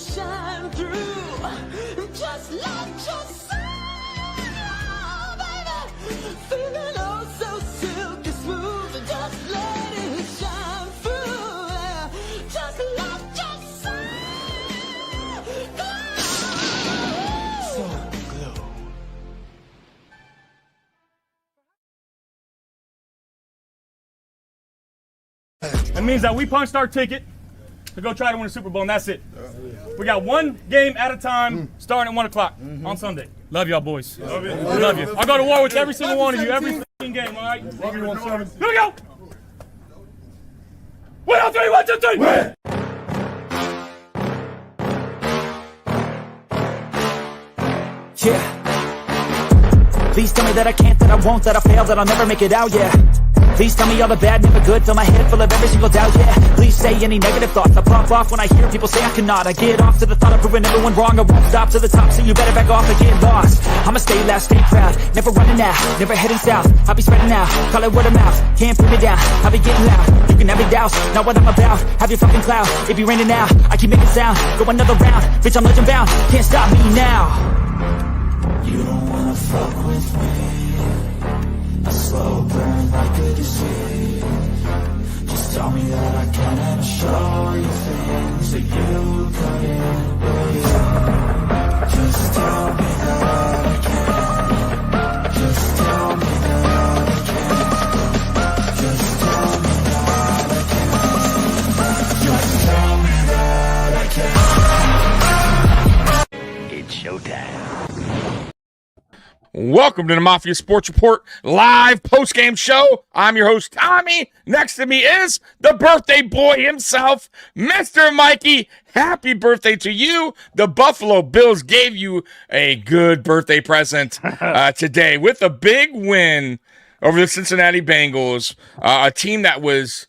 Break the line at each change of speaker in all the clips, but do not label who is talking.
shine through, just like your soul, baby. Feeling oh so silky smooth, and just let it shine through, yeah. Just like your soul. So glow.
That means that we punched our ticket to go try to win the Super Bowl, and that's it. We got one game at a time, starting at 1 o'clock on Sunday. Love y'all, boys. Love you. Love you. I'll go to war with every single one of you, every game, all right? Here we go. 1, 2, 3, 1, 2, 3. Win.
Yeah. Please tell me that I can't, that I won't, that I fail, that I'll never make it out, yeah. Please tell me all the bad, never good, fill my head full of every single doubt, yeah. Please say any negative thoughts, I pop off when I hear people say I cannot. I get off to the thought of proving everyone wrong, I won't stop to the top, so you better back off and get lost. I'ma stay loud, stay proud, never running out, never heading south. I'll be spreading out, call it word of mouth, can't put me down, I'll be getting loud. You can have it douse, not what I'm about, have your fucking cloud. It be raining now, I keep making sound, go another round, bitch I'm legend bound, can't stop me now. You don't wanna fuck with me, a slow burn like a disease. Just tell me that I can and I'll show you things that you couldn't believe. Just tell me that I can. Just tell me that I can. Just tell me that I can. Just tell me that I can. It's showtime.
Welcome to the Mafia Sports Report live post-game show. I'm your host, Tommy. Next to me is the birthday boy himself, Mr. Mikey. Happy birthday to you. The Buffalo Bills gave you a good birthday present today with a big win over the Cincinnati Bengals, a team that was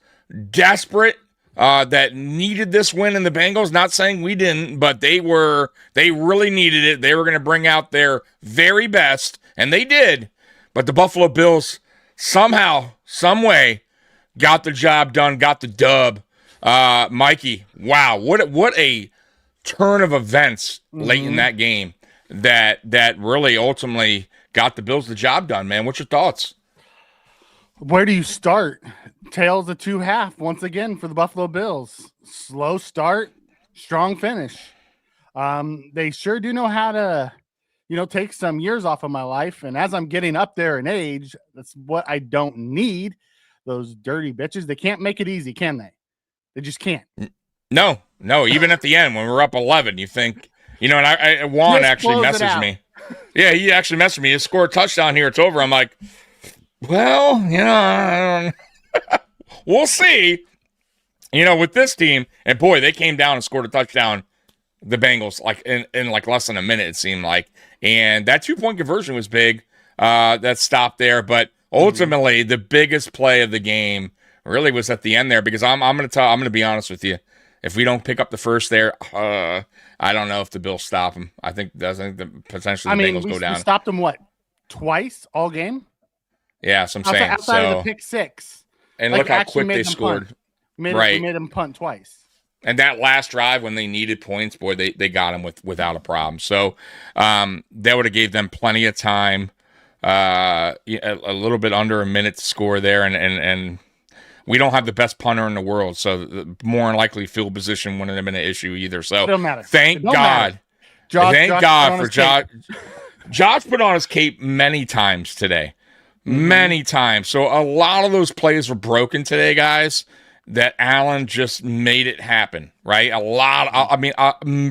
desperate, that needed this win in the Bengals. Not saying we didn't, but they really needed it. They were going to bring out their very best, and they did. But the Buffalo Bills somehow, some way, got the job done, got the dub. Mikey, wow, what a turn of events late in that game that really ultimately got the Bills the job done, man. What's your thoughts?
Where do you start? Tails of two half once again for the Buffalo Bills. Slow start, strong finish. They sure do know how to, take some years off of my life. And as I'm getting up there in age, that's what I don't need. Those dirty bitches. They can't make it easy, can they? They just can't.
No. Even at the end when we're up 11, you think, and Juan actually messaged me. Yeah, he actually messaged me. He scored a touchdown here. It's over. I'm like, well, I don't we'll see. With this team, and boy, they came down and scored a touchdown. The Bengals, like in like less than a minute, it seemed like, and that 2-point conversion was big. That stopped there, but ultimately the biggest play of the game really was at the end there, because I'm gonna be honest with you. If we don't pick up the first there, I don't know if the Bills stop them. I think potentially the Bengals go down.
We stopped them twice all game.
Yeah, so I'm saying
outside of the pick six.
And look how quick they scored.
We made them punt twice.
And that last drive when they needed points, boy, they got them without a problem. So that would have gave them plenty of time, a little bit under a minute to score there. And we don't have the best punter in the world, so the more than likely field position wouldn't have been an issue either. So thank God. Thank God for Josh. Josh put on his cape many times today. Many times. So a lot of those plays were broken today, guys, that Allen just made it happen, right?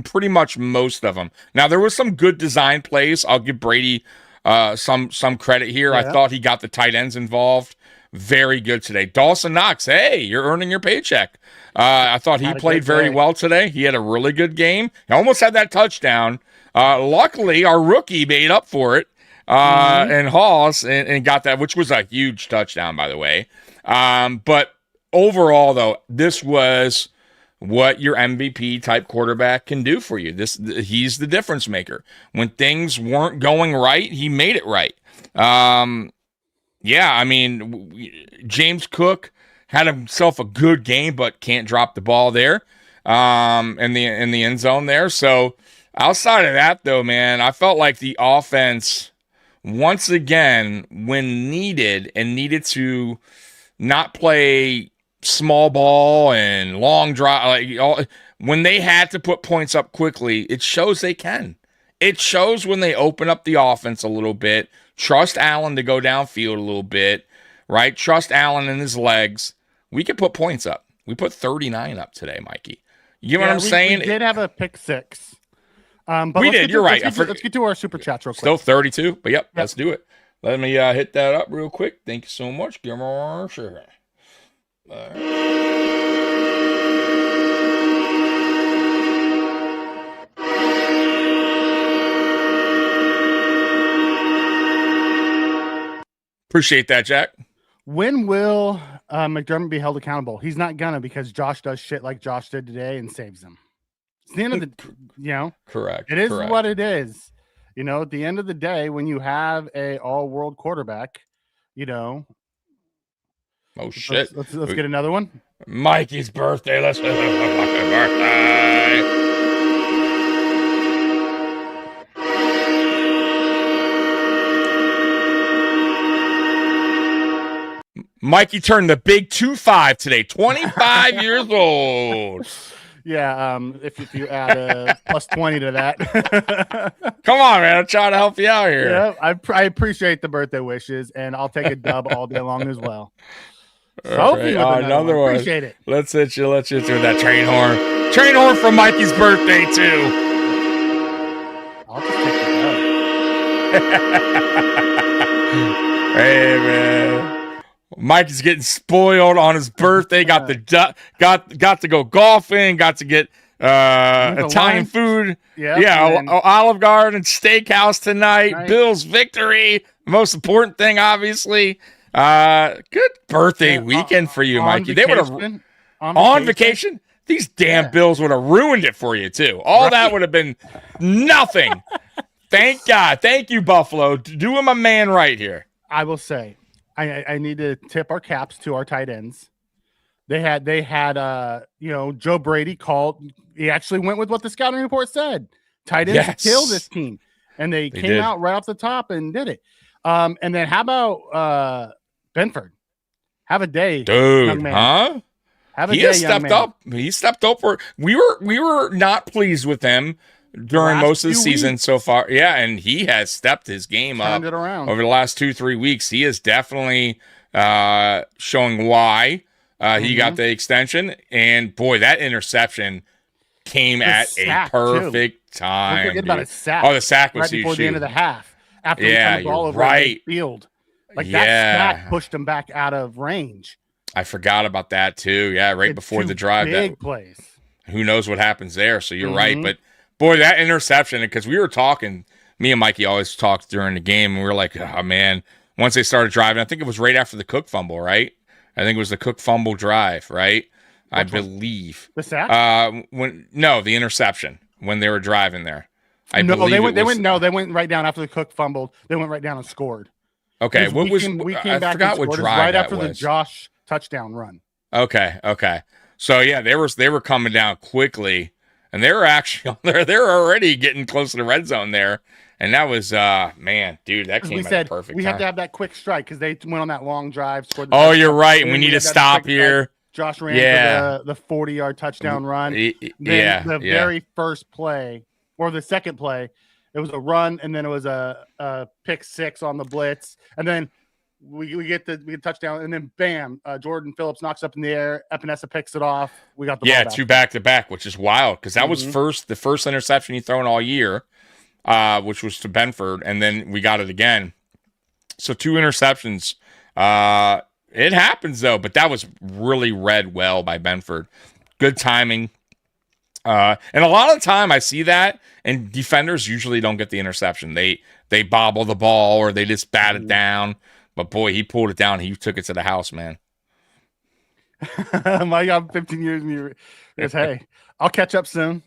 Pretty much most of them. Now, there was some good design plays. I'll give Brady some credit here. Yeah. I thought he got the tight ends involved. Very good today. Dawson Knox, hey, you're earning your paycheck. I thought he played very well today. He had a really good game. He almost had that touchdown. Luckily, our rookie made up for it. And Hawes and got that, which was a huge touchdown, by the way. But overall, though, this was what your MVP type quarterback can do for you. He's the difference maker. When things weren't going right, he made it right. James Cook had himself a good game, but can't drop the ball there. in the end zone there. So outside of that, though, man, I felt like the offense once again, when needed and needed to not play small ball and long drive, when they had to put points up quickly, it shows they can. It shows when they open up the offense a little bit, trust Allen to go downfield a little bit, right? Trust Allen in his legs. We could put points up. We put 39 up today, Mikey. You know what I'm saying?
We did have a pick 6. But
we did. You're right.
Let's get to our super chats real quick.
Still 32, but yep, let's do it. Let me hit that up real quick. Thank you so much. Give me a sure. Appreciate that, Jack.
When will McDermott be held accountable? He's not gonna, because Josh does shit like Josh did today and saves them. It's the end of the,
Correct.
It is what it is. At the end of the day, when you have a all-world quarterback,
Oh shit!
Let's get another one.
Mikey's birthday. Let's have a fucking birthday. Mikey turned the big 2-5 today. 25 years old.
Yeah, if you add a plus 20 to that.
Come on, man. I'm trying to help you out here.
Yeah, I appreciate the birthday wishes, and I'll take a dub all day long as well.
Sophie, another one.
Appreciate it.
Let's hit you with that train horn. Train horn for Mikey's birthday, too.
I'll just take the dub.
Hey, man. Mikey's getting spoiled on his birthday. Got to go golfing. Got to get Italian food. Olive Garden Steakhouse tonight. Nice. Bills victory. Most important thing, obviously. Good birthday weekend for you, Mikey. They would have on vacation. These damn Bills would have ruined it for you too. All that would have been nothing. Thank God. Thank you, Buffalo. Doing my man right here.
I will say, I need to tip our caps to our tight ends. They had Joe Brady called. He actually went with what the scouting report said. Tight ends kill this team, and they came out right off the top and did it. And then how about Benford? Have a day,
dude,
young man.
Huh?
Have a
he
day,
has stepped up. He stepped up. We were not pleased with him during most of the season so far. Yeah, and he has stepped his game up over the last 2-3 weeks. He is definitely showing why he got the extension. And boy, that interception came at a perfect time.
Don't forget about a sack.
Oh, the sack was
right before the end of the half. After he turned the ball over the field. Like that sack pushed him back out of range.
I forgot about that too. Yeah, right before the drive.
Big plays.
Who knows what happens there? So you're right. But boy, that interception, because we were talking, me and Mikey always talked during the game, and we were like, oh man, once they started driving, I think it was right after the Cook fumble, right? I think it was the Cook fumble drive, right? I believe.
The sack?
The interception when they were driving there.
They went right down after the Cook fumbled. They went right down and scored.
Okay.
I forgot what drive right after the Josh touchdown run.
Okay. So yeah, they were coming down quickly, and they were actually they're already getting close to the red zone there. And that was man, dude, that came at a perfect time.
Have to have that quick strike because they went on that long drive.
You're right, and we need to stop here.
Josh ran for the 40-yard touchdown run. The very first play or the second play, it was a run, and then it was a pick 6 on the blitz, and then we get touchdown, and then bam, Jordan Phillips knocks up in the air. Epinesa picks it off. We got the ball back.
2 back-to-back, which is wild because that was the first interception he thrown all year, which was to Benford, and then we got it again. So 2 interceptions. It happens though, but that was really read well by Benford. Good timing. And a lot of the time I see that, and defenders usually don't get the interception. They bobble the ball or they just bat it down. But boy, he pulled it down. He took it to the house, man.
Mike, I'm 15 years and you goes, hey, I'll catch up soon.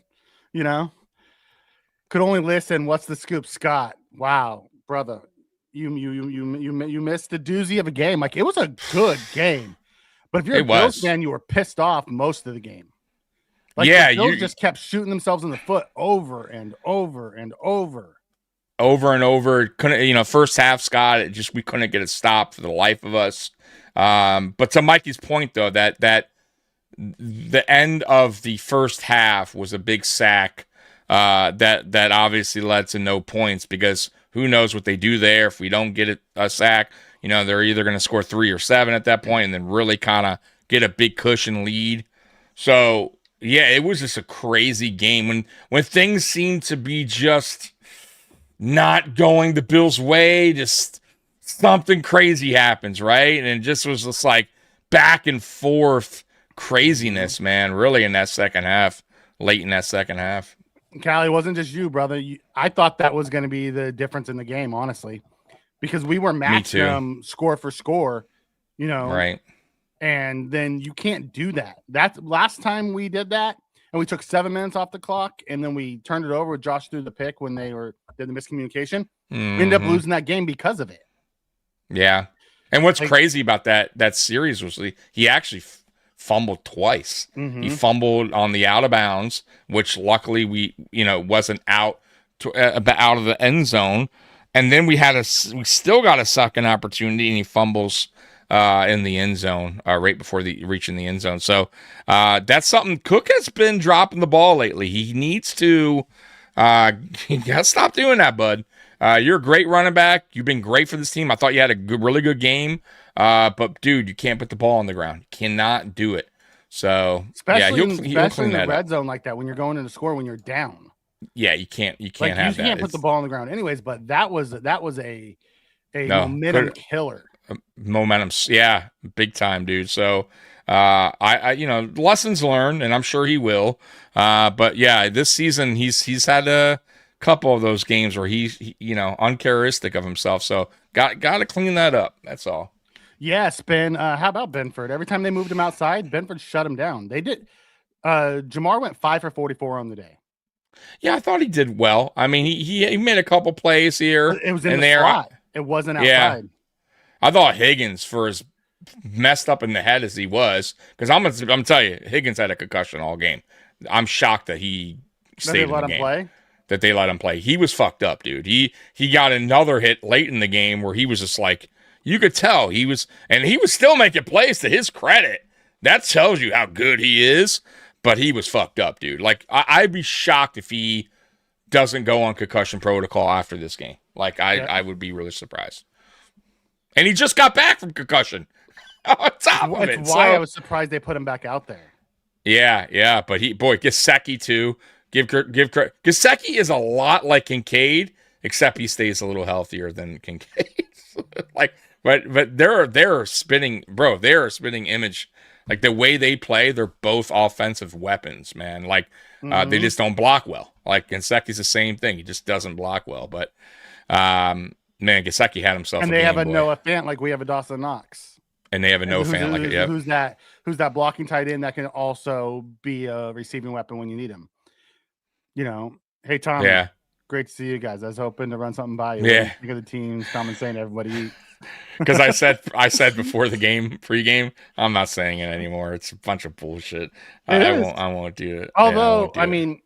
Could only listen. What's the scoop, Scott? Wow, brother, you missed a doozy of a game. Like, it was a good game, but if you're a Bills fan, you were pissed off most of the game. Like
Yeah,
the Bills
you
just kept shooting themselves in the foot over and over and over.
over and over. Couldn't, first half, Scott, we couldn't get it stopped for the life of us. But to Mikey's point, though, that the end of the first half was a big sack that obviously led to no points, because who knows what they do there if we don't get a sack. They're either going to score 3 or 7 at that point and then really kind of get a big cushion lead. So, yeah, it was just a crazy game. When things seemed to be just not going the Bills' way, just something crazy happens, right? And it just was just like back and forth craziness, man, really in that second half, late in that second half.
Callie, it wasn't just you, brother. I thought that was going to be the difference in the game, honestly, because we were matching them score for score,
Right.
And then you can't do that. That's last time we did that, and we took 7 minutes off the clock, and then we turned it over with Josh threw the pick when they did the miscommunication.
Mm-hmm.
We ended up losing that game because of it.
Yeah. And what's crazy about that series was he actually fumbled twice.
Mm-hmm.
He fumbled on the out of bounds, which luckily we wasn't out of the end zone, and then we still got a second opportunity, and he fumbles in the end zone right before reaching the end zone. So that's something. Cook has been dropping the ball lately. He needs to he got to stop doing that, bud. You're a great running back. You've been great for this team. I thought you had a really good game. But dude, you can't put the ball on the ground. You cannot do it. So
especially
he'll
in the red zone like that, when you're going in to score when you're down.
Yeah, you can't have that.
You can't put the ball on the ground anyways, but that was a momentum killer.
Momentum, yeah, big time, dude. So I lessons learned, and I'm sure he will. But yeah, this season he's had a couple of those games where he's uncharacteristic of himself. So got to clean that up. That's all.
Yes, Ben. How about Benford? Every time they moved him outside, Benford shut him down. They did. Jamar went 5 for 44 on the day.
Yeah, I thought he did well. I mean, he made a couple plays here.
It was in the slot. It wasn't outside. Yeah.
I thought Higgins, for as messed up in the head as he was, because I'm telling you, Higgins had a concussion all game. I'm shocked that he stayed in the game. That they let him play. He was fucked up, dude. He got another hit late in the game where he was just like, you could tell he was still making plays, to his credit. That tells you how good he is, but he was fucked up, dude. Like, I'd be shocked if he doesn't go on concussion protocol after this game. Like, I would be really surprised. And he just got back from concussion. On top of it.
That's why I was surprised they put him back out there.
Yeah. But Gesicki too. Give credit. Gesicki is a lot like Kincaid, except he stays a little healthier than Kincaid. But they're spinning, bro. They're a spinning image. Like, the way they play, they're both offensive weapons, man. Like, they just don't block well. Like, Gesicki's the same thing. He just doesn't block well. But man, Gesicki had himself.
And they have a Noah Fant like we have a Dawson Knox.
And they have a Noah Fant like it. Yeah.
Who's that blocking tight end that can also be a receiving weapon when you need him? Hey Tom.
Yeah.
Great to see you guys. I was hoping to run something by you.
Yeah.
Think of the teams. Tom and saying everybody eats.
Because I said before the game, pregame, I'm not saying it anymore. It's a bunch of bullshit. I won't do it.
Although, I mean,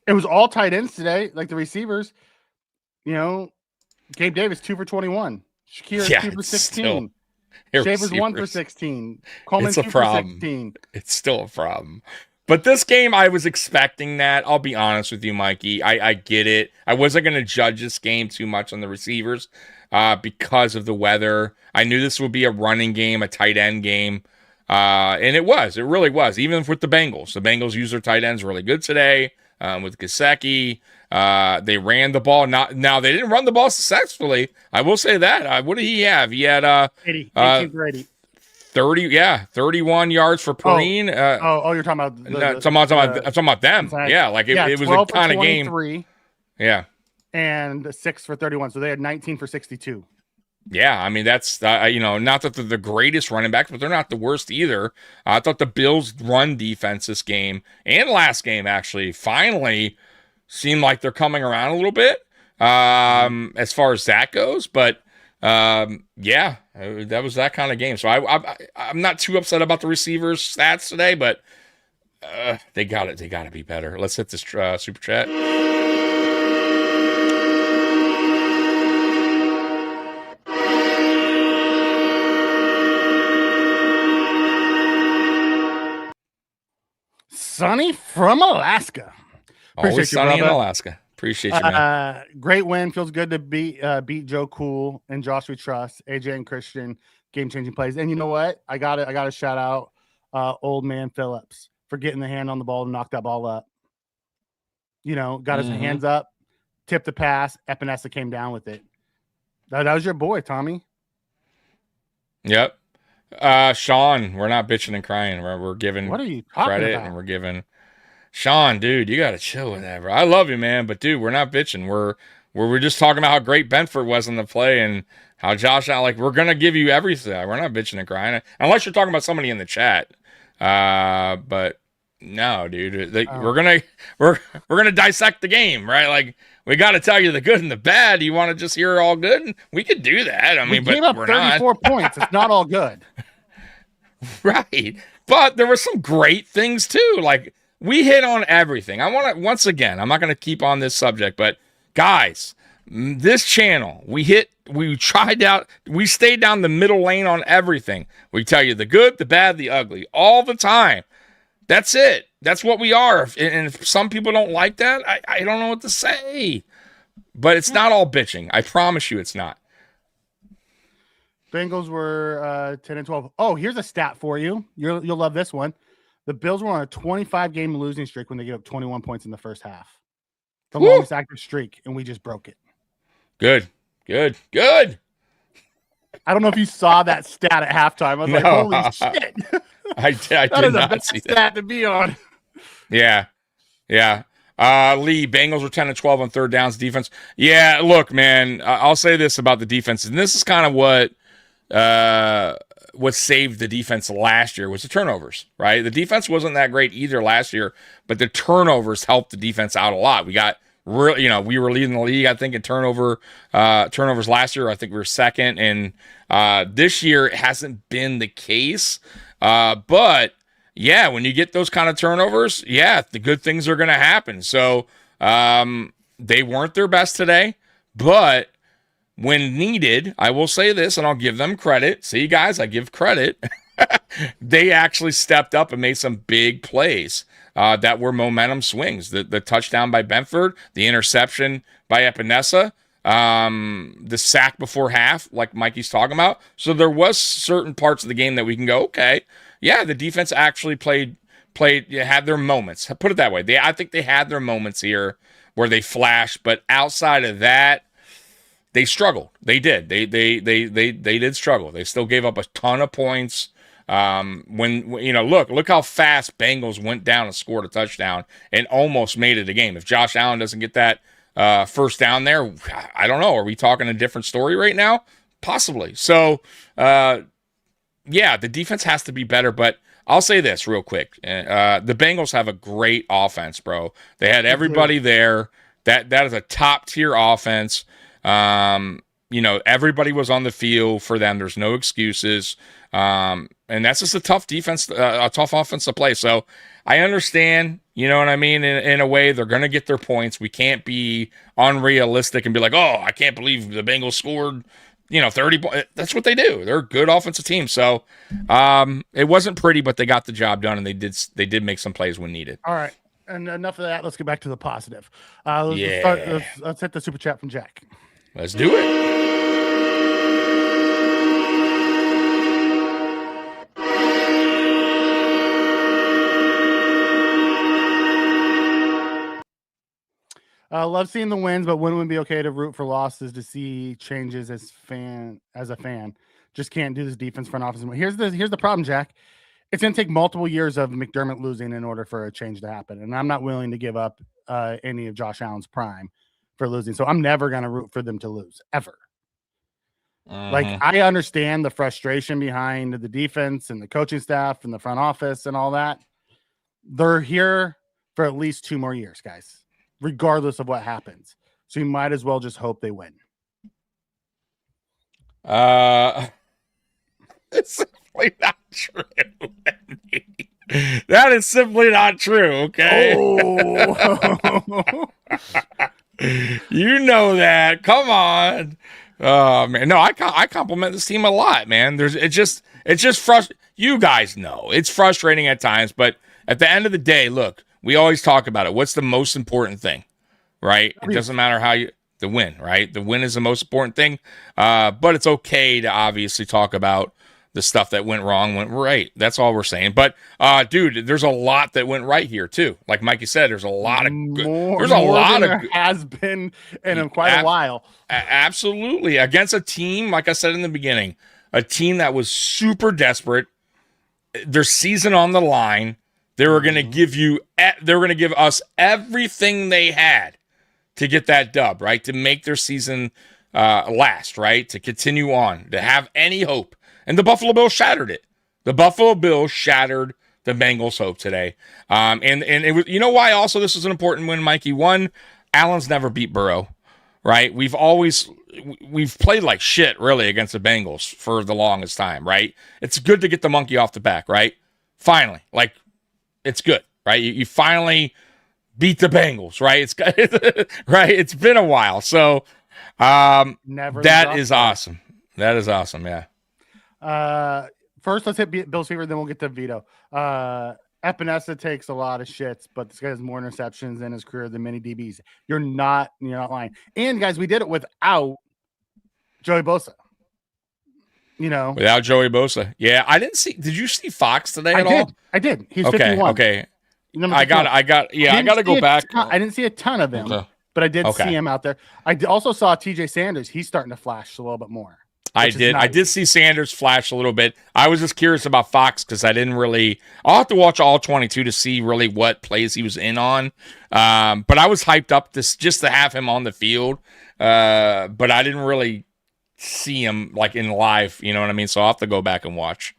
it was all tight ends today, like the receivers. Gabe Davis 2 for 21. Shakir 2 for 16. Shavers 1 for 16. Coleman 2 for 16.
It's still a problem. But this game, I was expecting that. I'll be honest with you, Mikey. I get it. I wasn't going to judge this game too much on the receivers because of the weather. I knew this would be a running game, a tight end game. And it was. It really was. Even with the Bengals. The Bengals used their tight ends really good today with Gesicki. They ran the ball. Now, they didn't run the ball successfully. I will say that. What did he have? He had
80. 18 for 80.
31 yards for Perrine.
You're talking about
I'm talking about them. Yeah, like it was a kind of game. Yeah.
And 6 for 31. So they had 19 for 62.
Yeah, I mean, that's, not that they're the greatest running backs, but they're not the worst either. I thought the Bills' run defense this game and last game actually finally seemed like they're coming around a little bit as far as that goes. But yeah, that was that kind of game. So I'm not too upset about the receivers' stats today, but They got it. They got to be better. Let's hit this super chat.
Sonny from Alaska.
Always sunny in Alaska. Appreciate you, man.
Great win. Feels good to beat Joe Cool and Josh We Trust, AJ and Christian, game-changing plays. And you know what? I got to shout out old man Phillips for getting the hand on the ball and knock that ball up. You know, got his hands up, tipped the pass. Epinesa came down with it. That was your boy, Tommy.
Yep. Sean, we're not bitching and crying. We're giving
What are you
credit
about?
and we're giving Sean, dude, you got to chill with that, bro. I love you, man, but dude, we're not bitching. We're just talking about how great Benford was in the play and how Josh Allen, like, we're gonna give you everything. We're not bitching and crying unless you're talking about somebody in the chat. But no, dude, we're gonna dissect the game, right? Like, we got to tell you the good and the bad. You want to just hear all good? We could do that. I mean,
we gave up 34 points. It's not all good.
Right. But there were some great things too. Like, we hit on everything. I want to, once again, I'm not going to keep on this subject, but guys, this channel, we stayed down the middle lane on everything. We tell you the good, the bad, the ugly all the time. That's it. That's what we are. And if some people don't like that, I don't know what to say. But it's not all bitching. I promise you it's not.
Bengals were 10 and 12. Oh, here's a stat for you. You'll love this one. The Bills were on a 25-game losing streak when they gave up 21 points in the first half. The longest active streak, and we just broke it. Good. I don't know if you saw that stat at halftime. I was like, holy shit.
I did not see that.
Stat to be on.
Yeah. Lee, Bengals were 10 and 12 on third downs defense. Yeah, look, man, I'll say this about the defense, and this is kind of what saved the defense last year was the turnovers, right? The defense wasn't that great either last year, but the turnovers helped the defense out a lot. We got we were leading the league, I think, in turnovers last year. I think we were second, and this year it hasn't been the case. But yeah, when you get those kind of turnovers, yeah, the good things are going to happen. So they weren't their best today, but when needed, I will say this, and I'll give them credit. See, guys, I give credit. They actually stepped up and made some big plays that were momentum swings. The touchdown by Benford, the interception by Epinesa, the sack before half, like Mikey's talking about. So there was certain parts of the game that we can go, okay, yeah, the defense actually had their moments. Put it that way. I think they had their moments here where they flashed, but outside of that, they struggled. They did. They did struggle. They still gave up a ton of points. Look how fast Bengals went down and scored a touchdown and almost made it a game. If Josh Allen doesn't get that first down there, I don't know. Are we talking a different story right now? Possibly. So, yeah, the defense has to be better, but I'll say this real quick. The Bengals have a great offense, bro. They had everybody there. That is a top-tier offense. Everybody was on the field for them. There's no excuses. And that's just a tough offense to play. So I understand, you know what I mean? In a way, they're going to get their points. We can't be unrealistic and be like, oh, I can't believe the Bengals scored, 30 points. That's what they do. They're a good offensive team. So it wasn't pretty, but they got the job done, and they did make some plays when needed.
All right. And enough of that. Let's get back to the positive. Let's hit the super chat from Jack.
Let's do it.
Love seeing the wins, but wouldn't it be okay to root for losses to see changes as a fan? Just can't do this defense front office. Here's the problem, Jack. It's going to take multiple years of McDermott losing in order for a change to happen. And I'm not willing to give up any of Josh Allen's prime for losing. So I'm never going to root for them to lose, ever. Like, I understand the frustration behind the defense and the coaching staff and the front office and all that. They're here for at least 2 more years, guys, regardless of what happens. So you might as well just hope they win.
It's simply not true. That is simply not true, okay?
Oh.
You know that. Come on. Oh man. No, I compliment this team a lot, man. It's just frustrating. You guys know it's frustrating at times, but at the end of the day, look, we always talk about it. What's the most important thing? Right? It doesn't matter the win, right? The win is the most important thing. But it's okay to obviously talk about the stuff that went wrong, went right. That's all we're saying. But dude, there's a lot that went right here too. Like Mikey said, there's a lot of good. There's a lot of
has been in quite a while.
Absolutely, against a team, like I said in the beginning, a team that was super desperate. Their season on the line. They were going to give they were going to give us everything they had to get that dub, right? To make their season last, right? To continue on, to have any hope. And the Buffalo Bills shattered it. The Buffalo Bills shattered the Bengals' hope today. And it was, you know why also this is an important win, Mikey? One, Allen's never beat Burrow, right? We've played like shit, really, against the Bengals for the longest time, right? It's good to get the monkey off the back, right? Finally, like, it's good, right? You finally beat the Bengals, right? Right? It's been a while. So that is awesome. That is awesome, yeah.
First, let's hit Bill's fever, then we'll get to Vito. Epinesa takes a lot of shits, but this guy has more interceptions in his career than many DBs. You're not lying. And guys, we did it without Joey Bosa.
Without Joey Bosa. Yeah, I didn't see. Did you see Fox today at all?
I did. He's 51.
Okay. I got to go back.
I didn't see a ton of him, but I did see him out there. I also saw TJ Sanders. He's starting to flash a little bit more.
I did. Nice. I did see Sanders flash a little bit. I was just curious about Fox because I didn't really. I'll have to watch all 22 to see really what plays he was in on. But I was hyped up just to have him on the field. But I didn't really see him like in live. You know what I mean? So I'll have to go back and watch.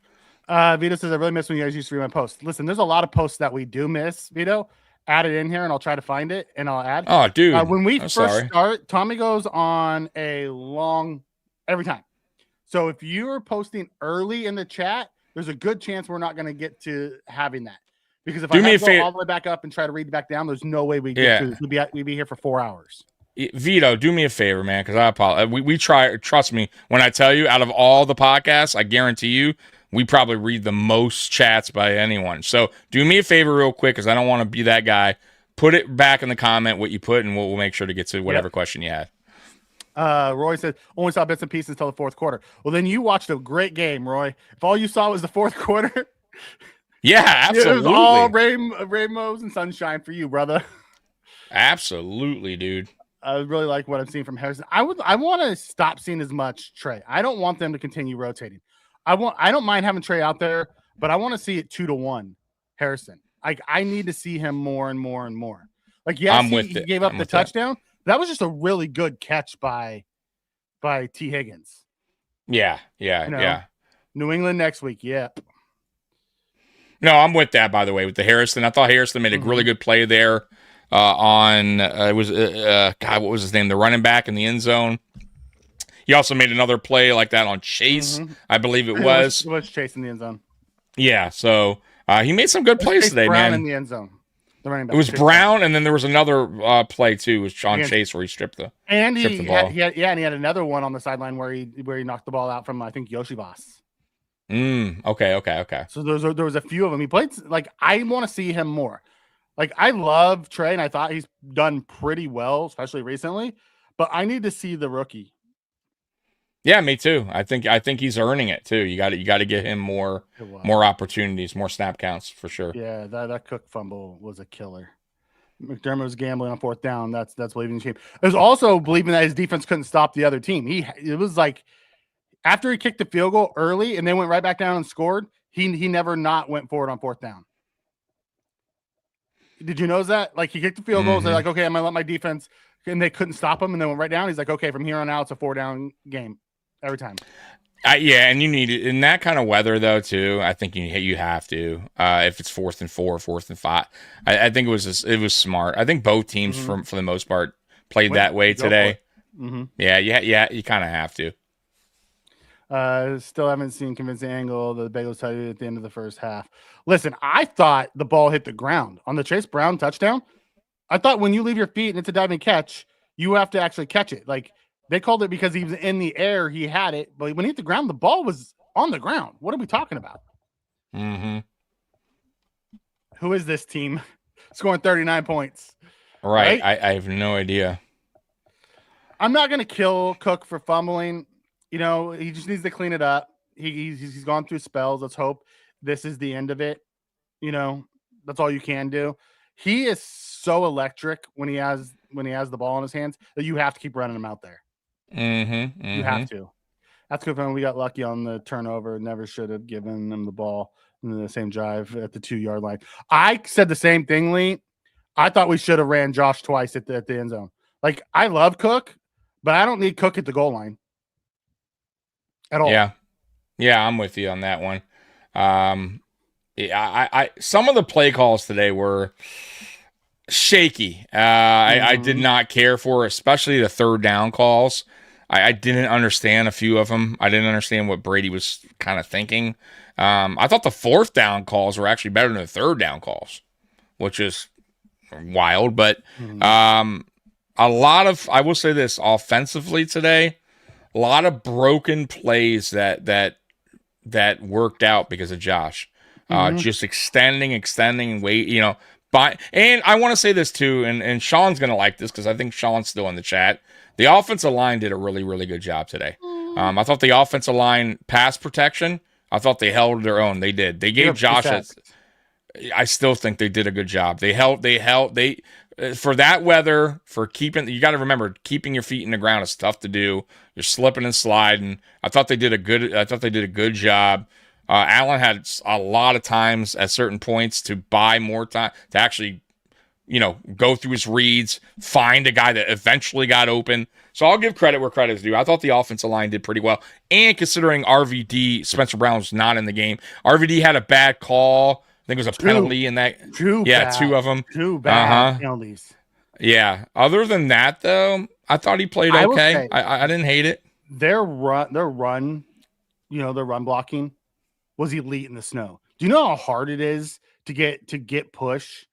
Vito says, I really miss when you guys used to read my posts. Listen, there's a lot of posts that we do miss, Vito. Add it in here and I'll try to find it and I'll add.
Oh, dude.
When we start, Tommy goes on a long every time. So if you are posting early in the chat, there's a good chance we're not going to get to having that. Because if I have to go all the way back up and try to read back down, there's no way we get to this. We'd be here for 4 hours.
Vito, do me a favor, man, because I apologize. We try. Trust me when I tell you, out of all the podcasts, I guarantee you, we probably read the most chats by anyone. So do me a favor real quick, because I don't want to be that guy. Put it back in the comment what you put, and we'll make sure to get to whatever question you had.
Roy said, only saw bits and pieces until the fourth quarter. Well, then you watched a great game, Roy. If all you saw was the fourth quarter.
Yeah, absolutely.
It was all rainbows and sunshine for you, brother.
Absolutely, dude.
I really like what I'm seeing from Harrison. I want to stop seeing as much Trey. I don't want them to continue rotating. I don't mind having Trey out there, but I want to see it 2-1 Harrison. I need to see him more and more and more. Like, yes, he gave up the touchdown. That was just a really good catch by T. Higgins.
Yeah.
New England next week. Yeah.
No, I'm with that, by the way, with the Harrison. I thought Harrison made a really good play there on it was God, what was his name? The running back in the end zone. He also made another play like that on Chase, I believe it was.
It was Chase in the end zone.
Yeah, so he made some good plays today,
Brown
man.
in the end zone. The running back.
It was Brown, and then there was another play too. It was on Chase where he stripped the ball.
He had another one on the sideline where he knocked the ball out from I think Yoshi Voss.
Okay.
So there was a few of them. He played like I want to see him more. Like I love Trey, and I thought he's done pretty well, especially recently. But I need to see the rookie.
Yeah, me too. I think he's earning it too. You got to get him more opportunities, more snap counts for sure.
Yeah, that Cook fumble was a killer. McDermott was gambling on fourth down. That's believing the team. It was also believing that his defense couldn't stop the other team. It was like after he kicked the field goal early and then went right back down and scored. He never not went forward on fourth down. Did you notice that? Like he kicked the field goals. They're like, okay, I'm gonna let my defense, and they couldn't stop him, and then went right down. He's like, okay, from here on out, it's a 4-down game every time.
Yeah, and you need it in that kind of weather though too. I think you have to if it's 4th and 4, 4th and 5. I think it was smart. I think both teams for the most part played that way today. Yeah, you kind of have to.
Still haven't seen convincing angle. The Bengals tell you at the end of the first half. Listen, I thought the ball hit the ground on the Chase Brown touchdown. I thought when you leave your feet and it's a diving catch, you have to actually catch it. Like they called it because he was in the air, he had it, but when he hit the ground, the ball was on the ground. What are we talking about?
Mm-hmm.
Who is this team scoring 39 points?
Right. I have no idea.
I'm not going to kill Cook for fumbling. You know, he just needs to clean it up. He's gone through spells. Let's hope this is the end of it. You know, that's all you can do. He is so electric when he has the ball in his hands that you have to keep running him out there.
Mm-hmm.
You have to. That's good for him. We got lucky on the turnover. Never should have given him the ball in the same drive at the 2-yard line. I said the same thing, Lee. I thought we should have ran Josh twice at the end zone. Like, I love Cook, but I don't need Cook at the goal line at all.
Yeah, I'm with you on that one. I some of the play calls today were shaky. I did not care for, especially the third down calls. I didn't understand a few of them. I didn't understand what Brady was kind of thinking. I thought the fourth down calls were actually better than the third down calls, which is wild. But a lot of, I will say this, offensively today, a lot of broken plays that worked out because of Josh. Just extending and wait, you know. And I want to say this too, and Sean's going to like this because I think Sean's still in the chat. The offensive line did a really, really good job today. I thought the offensive line pass protection, I thought they held their own. They did. They gave Josh I still think they did a good job. They for that weather, for keeping, you got to remember, keeping your feet in the ground is tough to do. You're slipping and sliding. I thought they did a good job. Allen had a lot of times at certain points to buy more time to actually, you know, go through his reads, find a guy that eventually got open. So I'll give credit where credit is due. I thought the offensive line did pretty well. And considering RVD, Spencer Brown was not in the game. RVD had a bad call. I think it was a penalty in that.
Two of them. Two bad penalties.
Yeah. Other than that, though, I thought he played okay. I didn't hate it.
Their run, you know, their run blocking was elite in the snow. Do you know how hard it is to get push?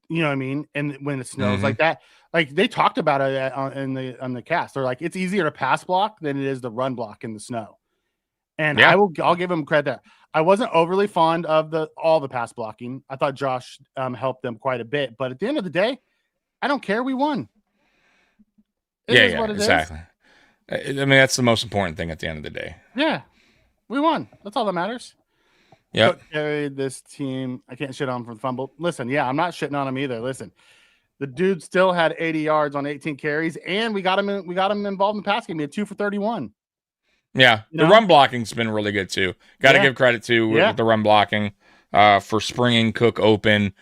You know what I mean? And when it snows like that, like they talked about it on the cast. They're like, it's easier to pass block than it is to run block in the snow. And I'll give them credit there. I wasn't overly fond of all the pass blocking. I thought Josh helped them quite a bit, but at the end of the day, I don't care. We won. It is what it
exactly. Is. I mean, that's the most important thing at the end of the day.
Yeah, we won. That's all that matters.
Yeah,
carried this team. I can't shit on him for the fumble. Listen, yeah, I'm not shitting on him either. Listen, the dude still had 80 yards on 18 carries, and we got him involved in the pass game. He had 2 for 31.
Yeah, the run blocking's been really good too. Got to give credit to with the run blocking for springing Cook open.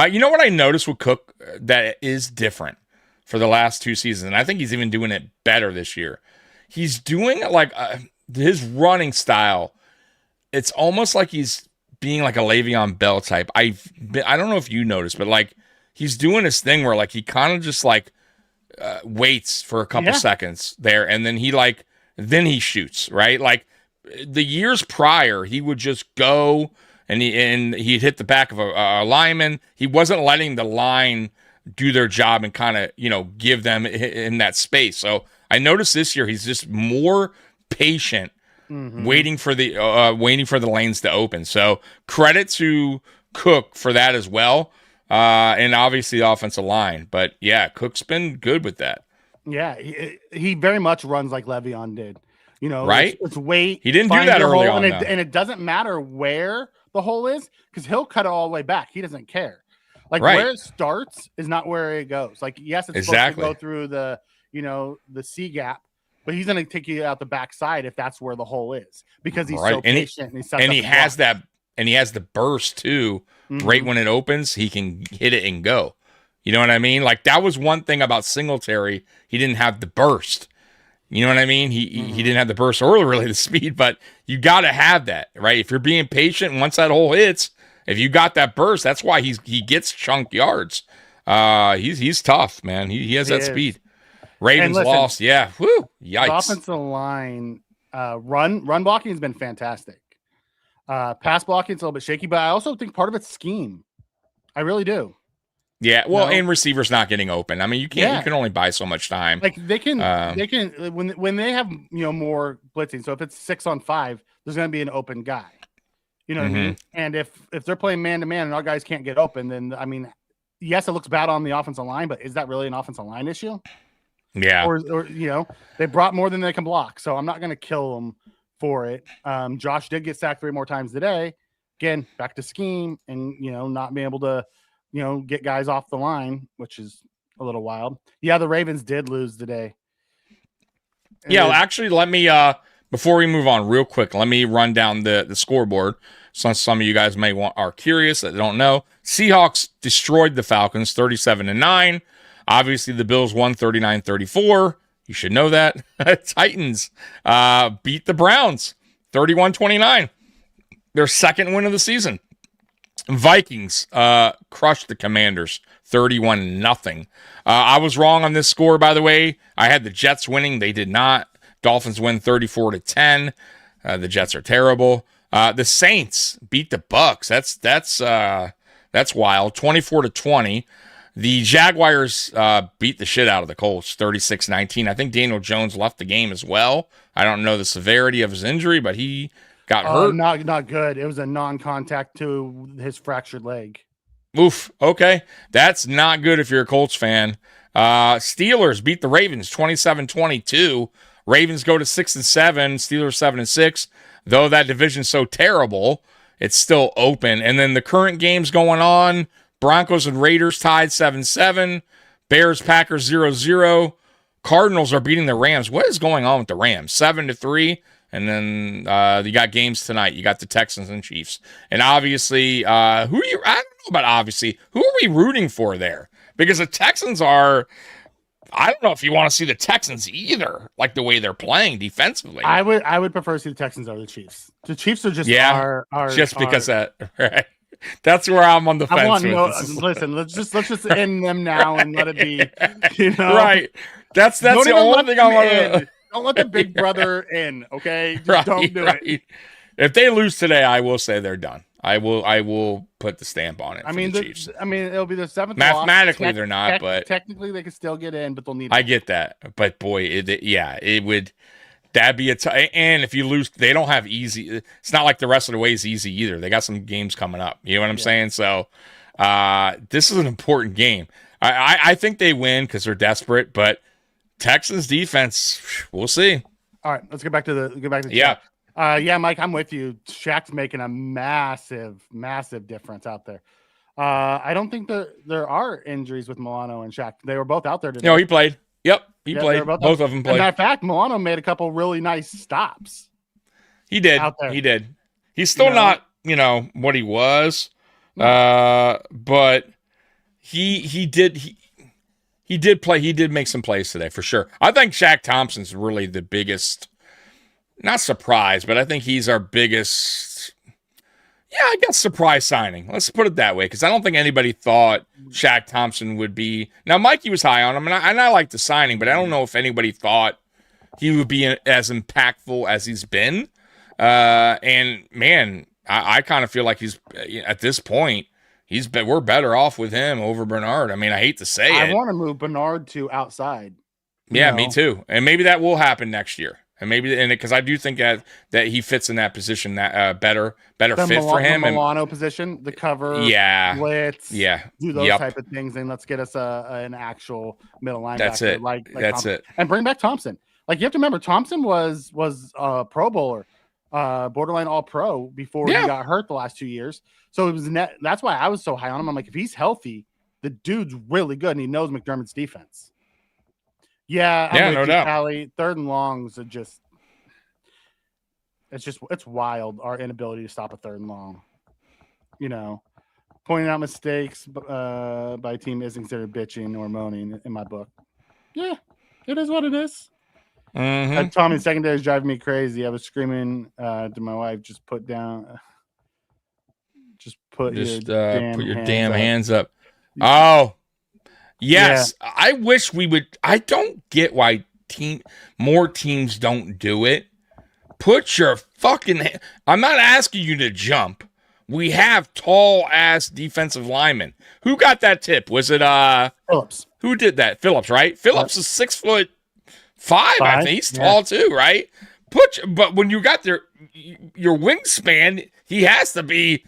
You know what I noticed with Cook that is different for the last 2 seasons, and I think he's even doing it better this year. He's doing like his running style. It's almost like he's being like a Le'Veon Bell type. I don't know if you noticed, but like he's doing this thing where like he kind of just like waits for a couple seconds there, and then he shoots, right? Like the years prior, he would just go and he'd hit the back of a lineman. He wasn't letting the line do their job and kind of, you know, give them in that space. So I noticed this year he's just more patient, waiting for the lanes to open. So credit to Cook for that as well, and obviously the offensive line. But yeah, Cook's been good with that.
Yeah, he very much runs like Le'Veon did. You know,
right?
It's wait.
He didn't do that early on,
and it doesn't matter where the hole is because he'll cut it all the way back. He doesn't care. Like where it starts is not where it goes. Like yes, it's supposed to go through the C gap, but he's going to take you out the backside if that's where the hole is because he's so patient and
he has that, and he has the burst too. Right when it opens, he can hit it and go. You know what I mean? Like that was one thing about Singletary. He didn't have the burst. You know what I mean? He didn't have the burst or really the speed, but you got to have that, right? If you're being patient, once that hole hits, if you got that burst, that's why he gets chunk yards. He's tough, man. He has that speed. Ravens lost. Yeah. Woo. Yikes.
The offensive line Run blocking has been fantastic. Pass blocking is a little bit shaky, but I also think part of it's scheme. I really do.
Yeah, well, and receivers not getting open. I mean, you can't. You can only buy so much time.
Like they can when they have more blitzing. So if it's 6-on-5, there's going to be an open guy. You know what I mean? And if they're playing man to man and our guys can't get open, then I mean, yes, it looks bad on the offensive line, but is that really an offensive line issue?
Yeah.
Or they brought more than they can block, so I'm not going to kill them for it. Josh did get sacked 3 more times today. Again, back to scheme and not being able to get guys off the line, which is a little wild. Yeah, the Ravens did lose today.
Actually, let me before we move on real quick, let me run down the scoreboard. Some of you guys are curious that don't know. Seahawks destroyed the Falcons 37-9. Obviously, the Bills won 39-34. You should know that. Titans beat the Browns 31-29. Their second win of the season. Vikings crushed the Commanders 31-0. I was wrong on this score, by the way. I had the Jets winning. They did not. Dolphins win 34-10. The Jets are terrible. The Saints beat the Bucks. That's wild. 24-20. The Jaguars beat the shit out of the Colts 36-19. I think Daniel Jones left the game as well. I don't know the severity of his injury, but he got hurt.
Not good. It was a non-contact to his fractured leg.
Oof. Okay. That's not good if you're a Colts fan. Steelers beat the Ravens 27-22. Ravens go to 6-7. Steelers 7-6. Though that division's so terrible, it's still open. And then the current games going on, Broncos and Raiders tied 7-7. Bears, Packers 0-0. Cardinals are beating the Rams. What is going on with the Rams? 7-3. And then you got games tonight. You got the Texans and Chiefs. And obviously, I don't know about obviously. Who are we rooting for there? Because the Texans are, I don't know if you want to see the Texans either, like the way they're playing defensively.
I would prefer to see the Texans over the Chiefs. The Chiefs are just
because that right. That's where I'm on the fence.
Listen, let's just end them now and let it be.
Right. That's the only thing I want to.
Don't let the big brother in, okay? Just don't do it.
If they lose today, I will say they're done. I will put the stamp on it. The Chiefs.
It'll be the 7th.
Mathematically, they're not, but
technically they can still get in, but they'll need.
I get that, but boy, it would. That'd be and if you lose, they don't have easy. It's not like the rest of the way is easy either. They got some games coming up. You know what I'm saying? So, this is an important game. I think they win because they're desperate, but Texans defense, we'll see.
All right, let's get back to the
yeah.
Mike, I'm with you. Shaq's making a massive difference out there. I don't think there are injuries with Milano and Shaq. They were both out there today.
No, he played. Yep, he played. Both of them played.
As a matter of fact, Milano made a couple really nice stops.
He did.
Out there.
He did. He's still not, what he was, but he did play. He did make some plays today for sure. I think Shaq Thompson's really the biggest, not surprise, but I think he's our biggest, I guess surprise signing. Let's put it that way, because I don't think anybody thought Shaq Thompson would be. Now, Mikey was high on him, and I like the signing, but I don't know if anybody thought he would be as impactful as he's been. And man, I kind of feel like he's at this point. We're better off with him over Bernard. I mean, I hate to say it.
I want to move Bernard to outside.
Yeah, me too. And maybe that will happen next year. And because I do think that he fits in that position that better fit for him.
The Milano position, the cover, blitz, do those type of things, and let's get us an actual middle linebacker.
That's it. That's
Thompson.
it.
And bring back Thompson. Like, you have to remember, Thompson was a Pro Bowler, borderline All Pro before he got hurt the last 2 years. So it was that's why I was so high on him. I'm like, if he's healthy, the dude's really good, and he knows McDermott's defense. I'm with you, Callie. 3rd and longs are it's wild, our inability to stop a 3rd and long. Pointing out mistakes by a team isn't considered bitching or moaning in my book. Yeah, it is what it is.
Mm-hmm.
Tommy secondary is driving me crazy. I was screaming to my wife, just put your
damn hands up. Oh, yes. Yeah. I wish we would. I don't get why more teams don't do it, Put your fucking. I'm not asking you to jump. We have tall ass defensive linemen. Who got that tip? Was it
Phillips.
Who did that? Phillips, right? Phillips is 6'5". I think he's tall too, right? But when you got your wingspan, he has to be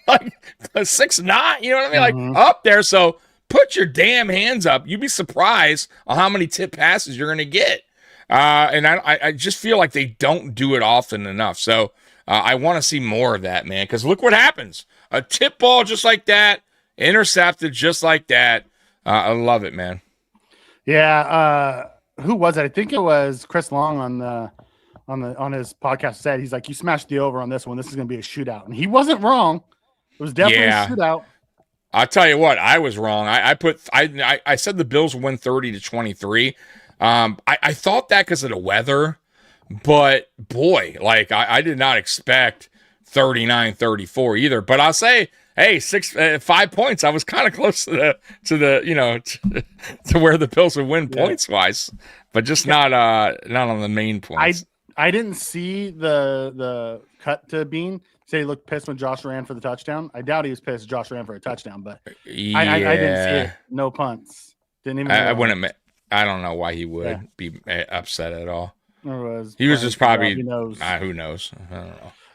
like a 6'9". You know what I mean? Like up there. So put your damn hands up. You'd be surprised on how many tip passes you're gonna get. And I just feel like they don't do it often enough. So I want to see more of that, man. Because look what happens: a tip ball just like that, intercepted just like that. I love it, man.
Yeah. Who was it? I think it was Chris Long on his podcast said, he's like, you smashed the over on this one. This is going to be a shootout. And he wasn't wrong. It was definitely a shootout.
I'll tell you what, I was wrong. I said the Bills win 30-23. I thought that because of the weather, but boy, like I did not expect 39-34 either. But I'll say, hey, 5 points. I was kind of close to the to where the Bills would win points wise, but just not on the main points.
I didn't see the cut to Bean say he looked pissed when Josh ran for the touchdown. I doubt he was pissed Josh ran for a touchdown, but I didn't see it. No punts. Didn't even.
I wouldn't. I don't know why he would be upset at all.
He was just probably
who knows. I don't know.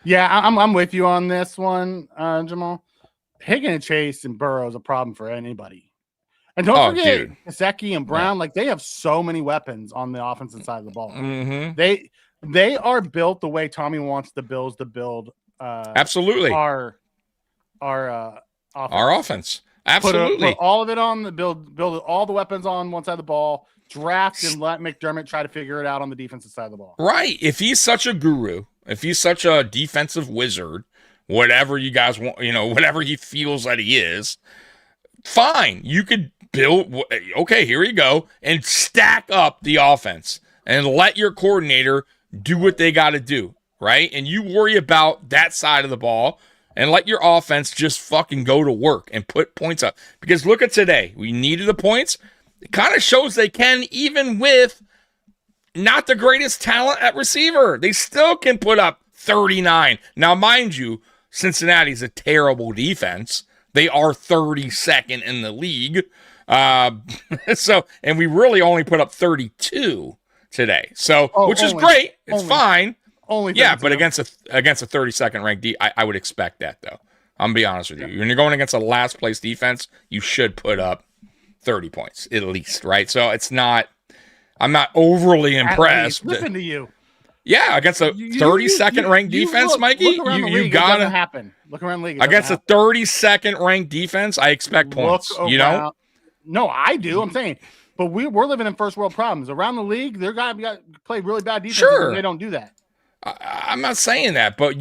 Yeah, I'm with you on this one, Jamal. Higgins and Chase and Burrow is a problem for anybody. And don't forget Gesicki and Brown, like they have so many weapons on the offensive side of the ball.
Mm-hmm.
They are built the way Tommy wants the Bills to build.
Absolutely.
Our
offense. Absolutely.
Put all of it on the build all the weapons on one side of the ball, draft and let McDermott try to figure it out on the defensive side of the ball.
Right. If he's such a guru, if he's such a defensive wizard, whatever you guys want, whatever he feels that he is, fine. You could build, okay, here you go, and stack up the offense and let your coordinator do what they got to do, right? And you worry about that side of the ball and let your offense just fucking go to work and put points up. Because look at today. We needed the points. It kind of shows they can, even with not the greatest talent at receiver. They still can put up 39. Now, mind you, Cincinnati's a terrible defense. They are 32nd in the league. And we really only put up 32 today. So, which is great. It's fine. But against a 32nd ranked D, I would expect that though. I'm gonna be honest with you. When you're going against a last place defense, you should put up 30 points at least, right? So I'm not overly impressed.
Listen to you.
Yeah, against a 32nd ranked defense, Mikey, you gotta
happen. Look around the league.
Against a 32nd ranked defense, I expect points.
No, I do. I'm saying, but we're living in first world problems around the league. They're got play really bad defense. Sure, they don't do that.
I'm not saying that, but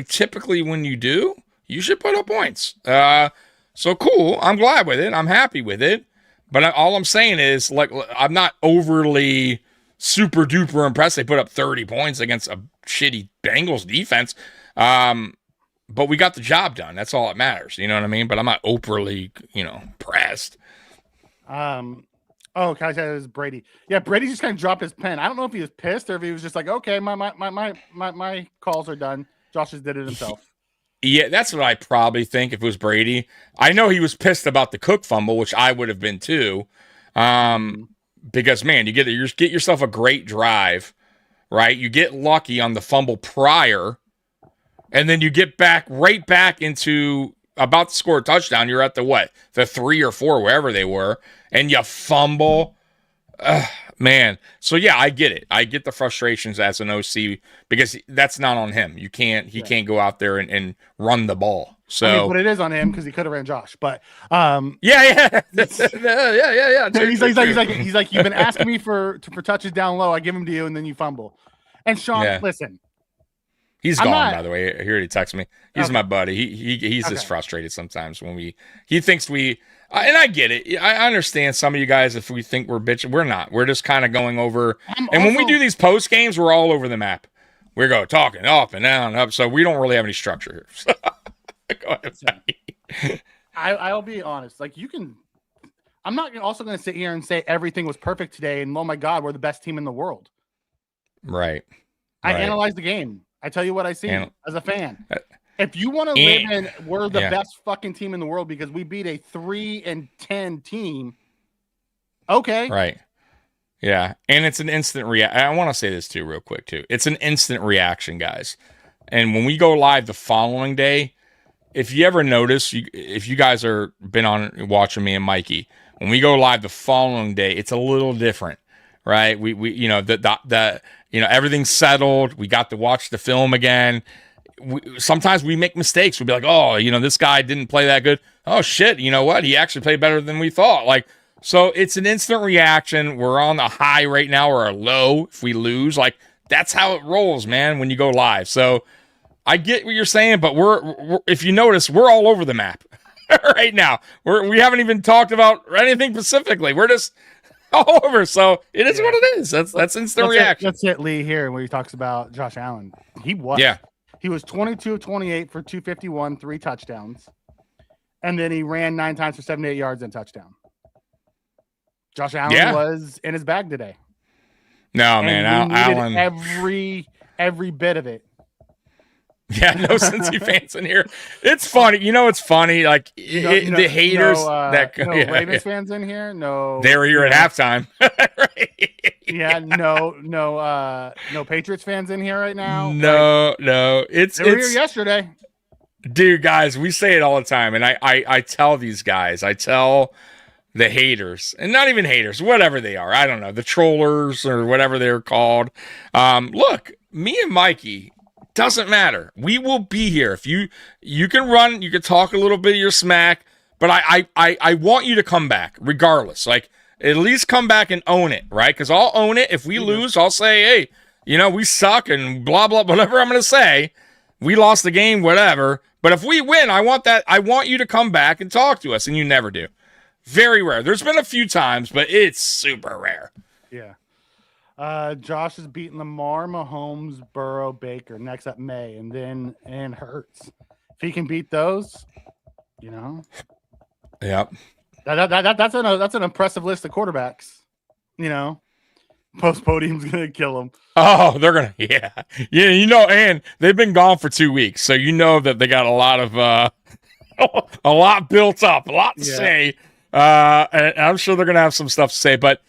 typically when you do, you should put up points. So cool. I'm glad with it. I'm happy with it. But all I'm saying is, like, I'm not overly super duper impressed. They put up 30 points against a shitty Bengals defense. But we got the job done. That's all that matters. You know what I mean? But I'm not overly, impressed.
Oh, Kai said it was Brady. Yeah, Brady just kind of dropped his pen. I don't know if he was pissed or if he was just like, okay, my calls are done. Josh just did it himself.
Yeah, that's what I probably think if it was Brady. I know he was pissed about the Cook fumble, which I would have been too. Because man, you get yourself a great drive, right? You get lucky on the fumble prior, and then you get right back into about to score a touchdown. You're at the 3 or 4, wherever they were, and you fumble. Man. So yeah, I get it. I get the frustrations as an OC because that's not on him. He can't go out there and run the ball. So,
but it is on him because he could have ran Josh. But
yeah.
He's like, you've been asking me for touches down low. I give them to you, and then you fumble. And Sean, listen.
He's gone, by the way. I hear he texts me. He's my buddy. He's just frustrated sometimes when he thinks we. And I get it. I understand some of you guys, if we think we're bitching, we're not. We're just kind of going over. When we do these post games, we're all over the map. We go talking up and down and up. So we don't really have any structure here. Go ahead.
I'll be honest. Like I'm not also going to sit here and say everything was perfect today. And oh my God, we're the best team in the world.
Right.
I
Right.
analyze the game. I tell you what I see as a fan.
Uh,
If you want to live in, we're the best fucking team in the world because we beat a 3-10 team. Okay.
Right. Yeah. And it's an instant reaction. I want to say this too, real quick, too. It's an instant reaction, guys. And when we go live the following day, if you ever notice, if you guys are been on watching me and Mikey, when we go live the following day, it's a little different, right? We the everything's settled. We got to watch the film again. Sometimes we make mistakes. We'll be like, oh, this guy didn't play that good. Oh shit, you know what? He actually played better than we thought. Like, so it's an instant reaction. We're on the high right now or a low if we lose. Like, that's how it rolls, man, when you go live. So I get what you're saying, but we're if you notice, we're all over the map right now. We haven't even talked about anything specifically. We're just all over. So it is what it is. That's instant reaction.
That's it, Lee, here where he talks about Josh Allen. He was 22 of 28 for 251, 3 touchdowns. And then he ran 9 times for 78 yards and touchdown. Josh Allen was in his bag today.
No, man, Allen.
Every bit of it.
Yeah, no Cincy fans in here. It's funny. It's funny. Like the haters
Ravens fans in here. No,
they were here at halftime. Right?
Yeah, no Patriots fans in here right now.
No.
They were here yesterday.
Dude, guys, we say it all the time, and I tell these guys, I tell the haters, and not even haters, whatever they are. I don't know, the trollers or whatever they're called. Look, me and Mikey. Doesn't matter. We will be here. If you can run, you can talk a little bit of your smack, but I want you to come back regardless. Like, at least come back and own it, right? Because I'll own it. If we lose, I'll say, hey, we suck and blah, blah, whatever I'm going to say. We lost the game, whatever. But if we win, I want you to come back and talk to us, and you never do. Very rare. There's been a few times, but it's super rare.
Yeah. Josh is beating Lamar, Mahomes, Burrow, Baker. Next up, May, and Hurts. If he can beat those,
Yep.
That's an impressive list of quarterbacks. Post podium's gonna kill them.
Oh, they're gonna, yeah. And they've been gone for 2 weeks, so that they got a lot of a lot built up, a lot to say. And I'm sure they're gonna have some stuff to say, but.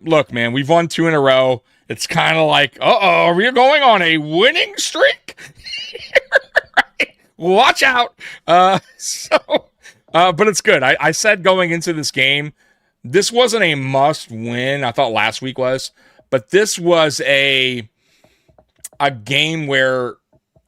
Look, man, we've won 2 in a row. It's kind of like, are we going on a winning streak? Right? Watch out. But it's good. I said going into this game, this wasn't a must win. I thought last week was, but this was a game where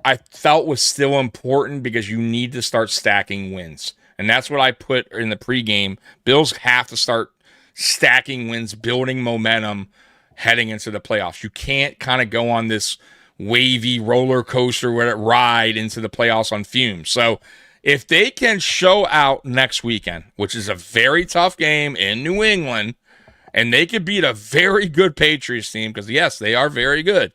I felt was still important because you need to start stacking wins. And that's what I put in the pregame. Bills have to start stacking wins, building momentum heading into the playoffs. You can't kind of go on this wavy roller coaster ride into the playoffs on fumes. So if they can show out next weekend, which is a very tough game in New England, and they could beat a very good Patriots team, because yes, they are very good,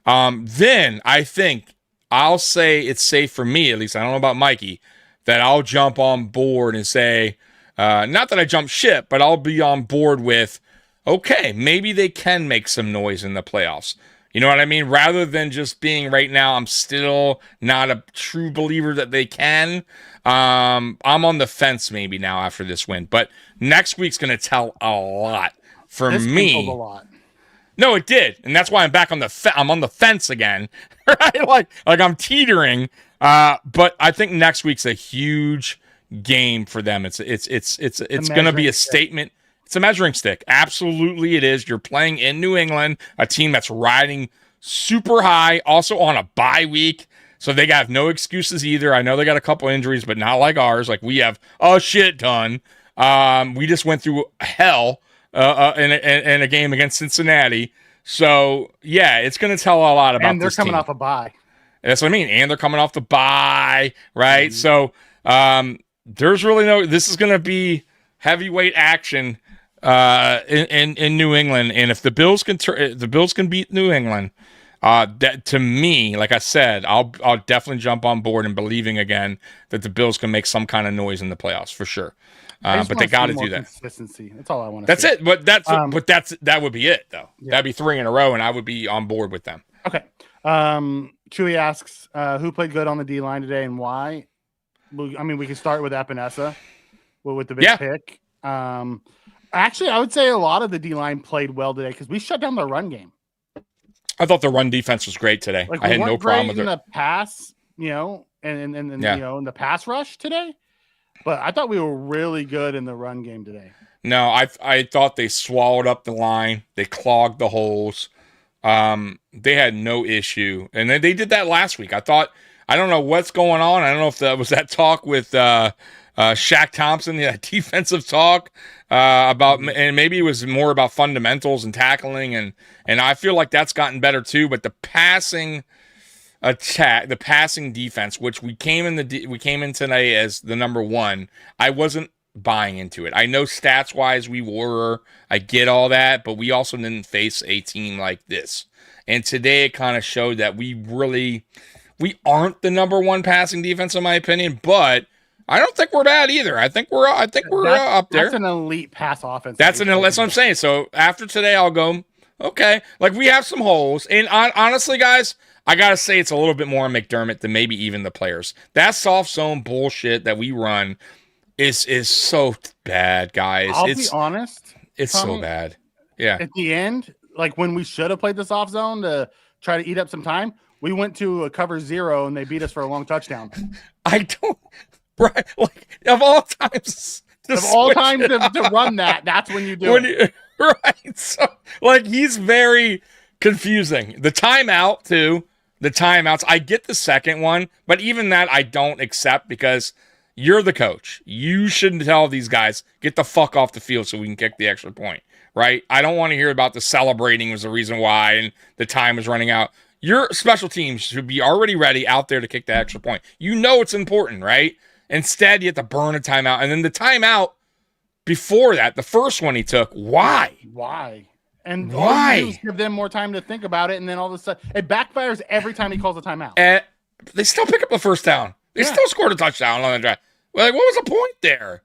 then I think I'll say it's safe for me, at least I don't know about Mikey, that I'll jump on board and say, not that I jump ship, but I'll be on board with, okay, maybe they can make some noise in the playoffs. You know what I mean? Rather than just being right now, I'm still not a true believer that they can. I'm on the fence maybe now after this win. But next week's going to tell a lot for me.
Told a lot.
No, it did. And that's why I'm back on I'm on the fence again. Right? Like I'm teetering. But I think next week's a huge game for them. It's going to be a statement. It's a measuring stick. Absolutely it is. You're playing in New England, a team that's riding super high, also on a bye week. So they got no excuses either. I know they got a couple injuries, but not like ours. Like we have a shit ton. We just went through hell in a game against Cincinnati. So yeah, it's going to tell a lot about.
And they're
this
coming
team.
off a bye.
That's what I mean. And they're coming off the bye, right? Mm-hmm. So there's really this is going to be heavyweight action in New England. And if the Bills can beat New England, that to me, like I said, I'll definitely jump on board and believing again that the Bills can make some kind of noise in the playoffs for sure. But they got to do that.
Consistency. That's all I want to.
That's it. But that would be it though. Yeah. That'd be 3 in a row, and I would be on board with them.
Okay. Chewy asks, who played good on the D line today and why? I mean, we can start with Epinesa with the big pick. Actually, I would say a lot of the D line played well today because we shut down the run game.
I thought the run defense was great today.
Like,
I had no problem with
in
it.
the pass, and you know, in the pass rush today. But I thought we were really good in the run game today.
No, I thought they swallowed up the line. They clogged the holes. They had no issue, and they did that last week. I don't know what's going on. I don't know if that was that talk with Shaq Thompson, that defensive talk about, and maybe it was more about fundamentals and tackling, and I feel like that's gotten better too. But the passing attack, the passing defense, which we came in today as the number one, I wasn't buying into it. I know stats wise we were. I get all that, but we also didn't face a team like this. And today it kind of showed that we aren't the number one passing defense in my opinion, but I don't think we're bad either. I think we're up there.
That's an elite pass offense.
That's what I'm saying. So after today, I'll go, okay. Like, we have some holes. And honestly, guys, I got to say it's a little bit more on McDermott than maybe even the players. That soft zone bullshit that we run is so bad, guys.
I'll be honest.
It's
Tommy,
so bad. Yeah.
At the end, like when we should have played the soft zone to try to eat up some time, we went to a cover 0 and they beat us for a long touchdown.
I don't. Right. Like, of all times
to run that, that's when you do it.
Right. So, like, he's very confusing. The timeout, too. The timeouts. I get the second one, but even that I don't accept because you're the coach. You shouldn't tell these guys, get the fuck off the field so we can kick the extra point, right? I don't want to hear about the celebrating was the reason why and the time is running out. Your special teams should be already ready out there to kick the extra point. You know it's important, right? Instead, you have to burn a timeout. And then the timeout before that, the first one he took, why?
And
why?
All you do is give them more time to think about it, and then all of a sudden, it backfires every time he calls a timeout.
And they still pick up the first down. They still scored a touchdown on the drive. Well, like, what was the point there?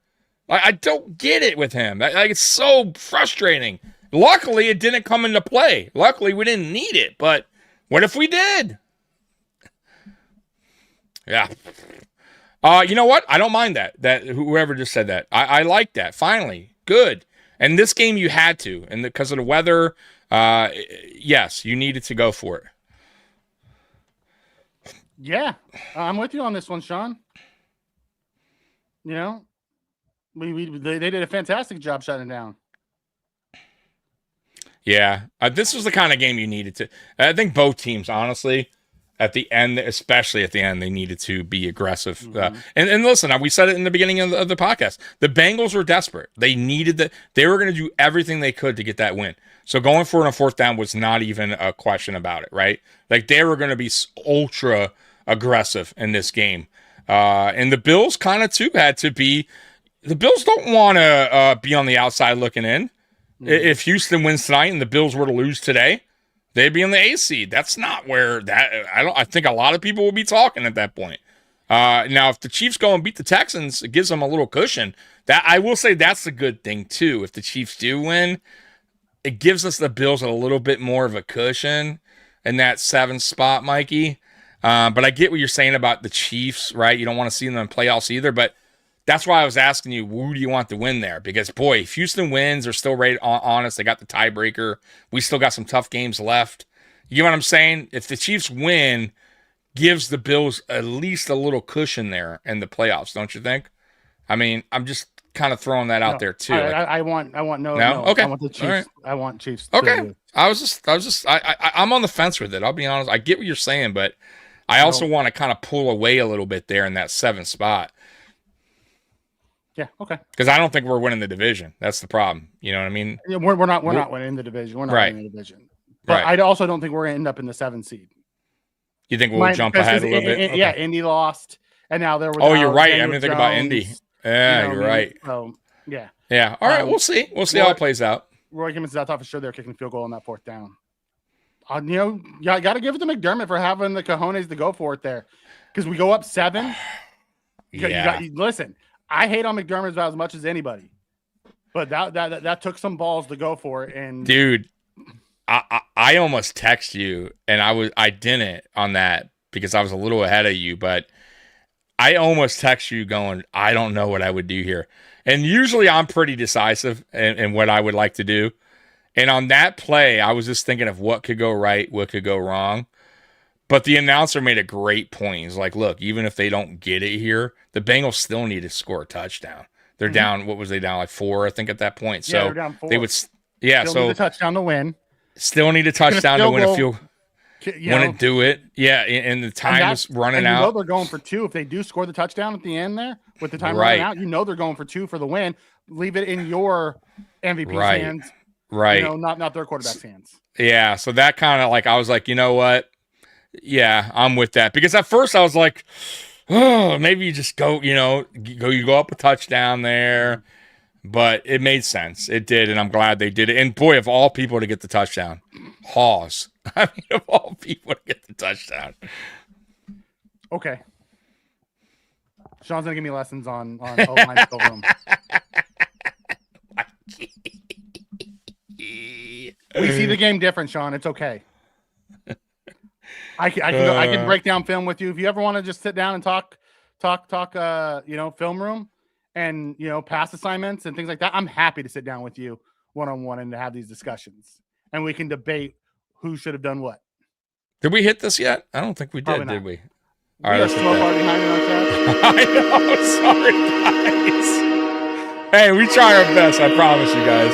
Like, I don't get it with him. Like, it's so frustrating. Luckily, it didn't come into play. Luckily, we didn't need it. But what if we did? Yeah. You know what? I don't mind that. That whoever just said that. I like that. Finally, good. And this game you had to, and because of the weather, yes, you needed to go for it.
Yeah, I'm with you on this one, Sean. You know, they did a fantastic job shutting it down.
Yeah, this was the kind of game you needed to. I think both teams, honestly, at the end, especially at the end, they needed to be aggressive.
Mm-hmm.
And listen, we said it in the beginning of the podcast. The Bengals were desperate. They needed they were going to do everything they could to get that win. So going for it on fourth down was not even a question about it, right? Like, they were going to be ultra aggressive in this game. And the Bills kind of, too, had to be. The Bills don't want to be on the outside looking in. Mm-hmm. If Houston wins tonight and the Bills were to lose today, they'd be in the A seed. That's not where I think a lot of people will be talking at that point. Now, if the Chiefs go and beat the Texans, it gives them a little cushion. That I will say that's a good thing too. If the Chiefs do win, it gives us the Bills a little bit more of a cushion in that 7th spot, Mikey. But I get what you're saying about the Chiefs, right? You don't want to see them in playoffs either, but that's why I was asking you, who do you want to win there? Because, boy, if Houston wins, they're still right on us. They got the tiebreaker. We still got some tough games left. You know what I'm saying? If the Chiefs win, gives the Bills at least a little cushion there in the playoffs, don't you think? I mean, I'm just kind of throwing that out there too.
I want no.
Okay.
I want the Chiefs. Right. I want Chiefs.
Okay. I'm on the fence with it. I'll be honest. I get what you're saying, but I also want to kind of pull away a little bit there in that 7th spot.
Yeah. Okay.
Because I don't think we're winning the division. That's the problem. You know what I mean?
Yeah, we're not winning the division. We're not winning the division. But I also don't think we're going to end up in the 7th seed.
You think we'll jump ahead a little bit?
Yeah. Indy lost, and now they're.
Oh, you're right. I didn't think about Indy. Yeah, you're right.
So yeah.
Yeah. All right. We'll see. We'll see how it plays out.
Roy Gibbons, I thought for sure they're kicking the field goal on that 4th down. You got to give it to McDermott for having the cojones to go for it there, because we go up 7. Listen, I hate on McDermott about as much as anybody, but that took some balls to go for it. And
dude, I almost text you, and I didn't on that because I was a little ahead of you, but I almost text you going, I don't know what I would do here. And usually I'm pretty decisive in what I would like to do. And on that play, I was just thinking of what could go right, what could go wrong. But the announcer made a great point. He's like, look, even if they don't get it here, the Bengals still need to score a touchdown. They're down, what was they down, like 4, I think, at that point. So
they're down 4.
they would, yeah,
Still
so
need a touchdown to win.
Still need a touchdown to win a field. Want to do it. Yeah, and the time is running out.
You know they're going for 2. If they do score the touchdown at the end there, with the time running out, you know they're going for 2 for the win. Leave it in your MVP's hands.
Right.
You know, not their quarterback's hands.
Yeah, so that kind of like, I was like, you know what? Yeah, I'm with that. Because at first I was like, oh, maybe you just go, you go up a touchdown there. But it made sense. It did, and I'm glad they did it. And boy, of all people to get the touchdown, Hawes. I mean, of all people to get the touchdown.
Okay. Sean's gonna give me lessons on O-line still room. We see the game different, Sean. It's okay. I can break down film with you if you ever want to just sit down and talk. Film room. And, pass assignments and things like that. I'm happy to sit down with you one-on-one and to have these discussions. And we can debate who should have done what.
Did we hit this yet? I don't think we did, did we? All right, let's hit
that.
I know. Sorry, guys. Hey, we try our best. I promise you guys.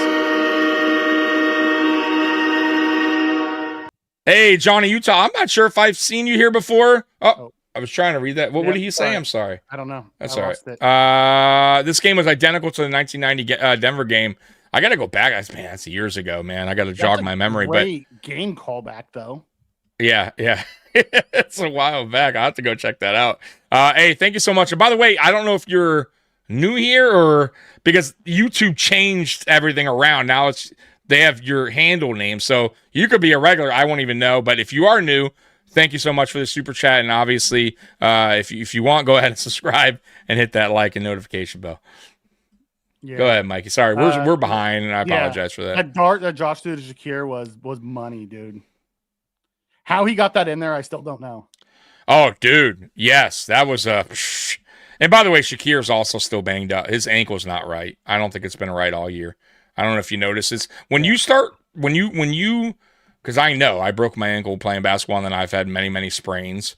Hey, Johnny Utah. I'm not sure if I've seen you here before. Oh. I was trying to read that. What did he say? I'm sorry.
I don't know.
That's all right. This game was identical to the 1990 Denver game. I got to go back. Man, that's years ago, man. I got to jog my memory.
Great game callback, though.
Yeah. It's a while back. I'll have to go check that out. Hey, thank you so much. And by the way, I don't know if you're new here or because YouTube changed everything around. Now they have your handle name. So you could be a regular. I won't even know. But if you are new, thank you so much for the super chat, and obviously, if you want, go ahead and subscribe and hit that like and notification bell. Yeah. Go ahead, Mikey. Sorry, we're behind, and I apologize for that.
That dart that Josh threw to Shakir was money, dude. How he got that in there, I still don't know.
Oh, dude, yes, that was a. And by the way, Shakir's also still banged up. His ankle's not right. I don't think it's been right all year. I don't know if you notice this. When you because I know I broke my ankle playing basketball, and then I've had many, many sprains.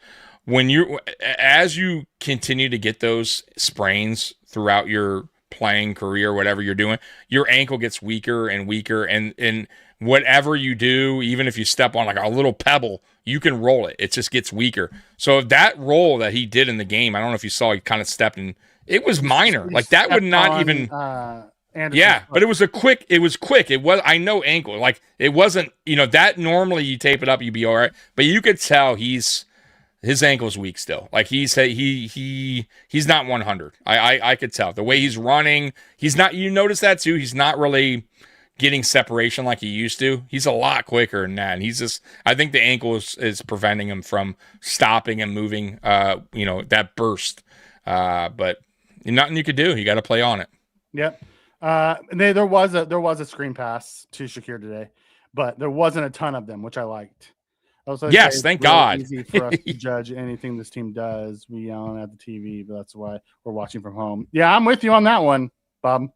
As you continue to get those sprains throughout your playing career, whatever you're doing, your ankle gets weaker and weaker, and whatever you do, even if you step on like a little pebble, you can roll it. It just gets weaker. So that roll that he did in the game, I don't know if you saw, he kind of stepped in. It was minor. Like that would not even. But it was quick. It was, I know ankle. Like it wasn't, that normally you tape it up, you'd be all right. But you could tell his ankle's weak still. Like he's not 100. I could tell. The way he's running, he's not, you notice that too. He's not really getting separation like he used to. He's a lot quicker than that. And he's just, I think the ankle is preventing him from stopping and moving, that burst. But nothing you could do. You got to play on it.
Yep. There was a screen pass to Shakir today, but there wasn't a ton of them, which I liked.
Yes, thank God.
Easy for us to judge anything this team does. We yelling at the TV, but that's why we're watching from home. Yeah, I'm with you on that one, Bob.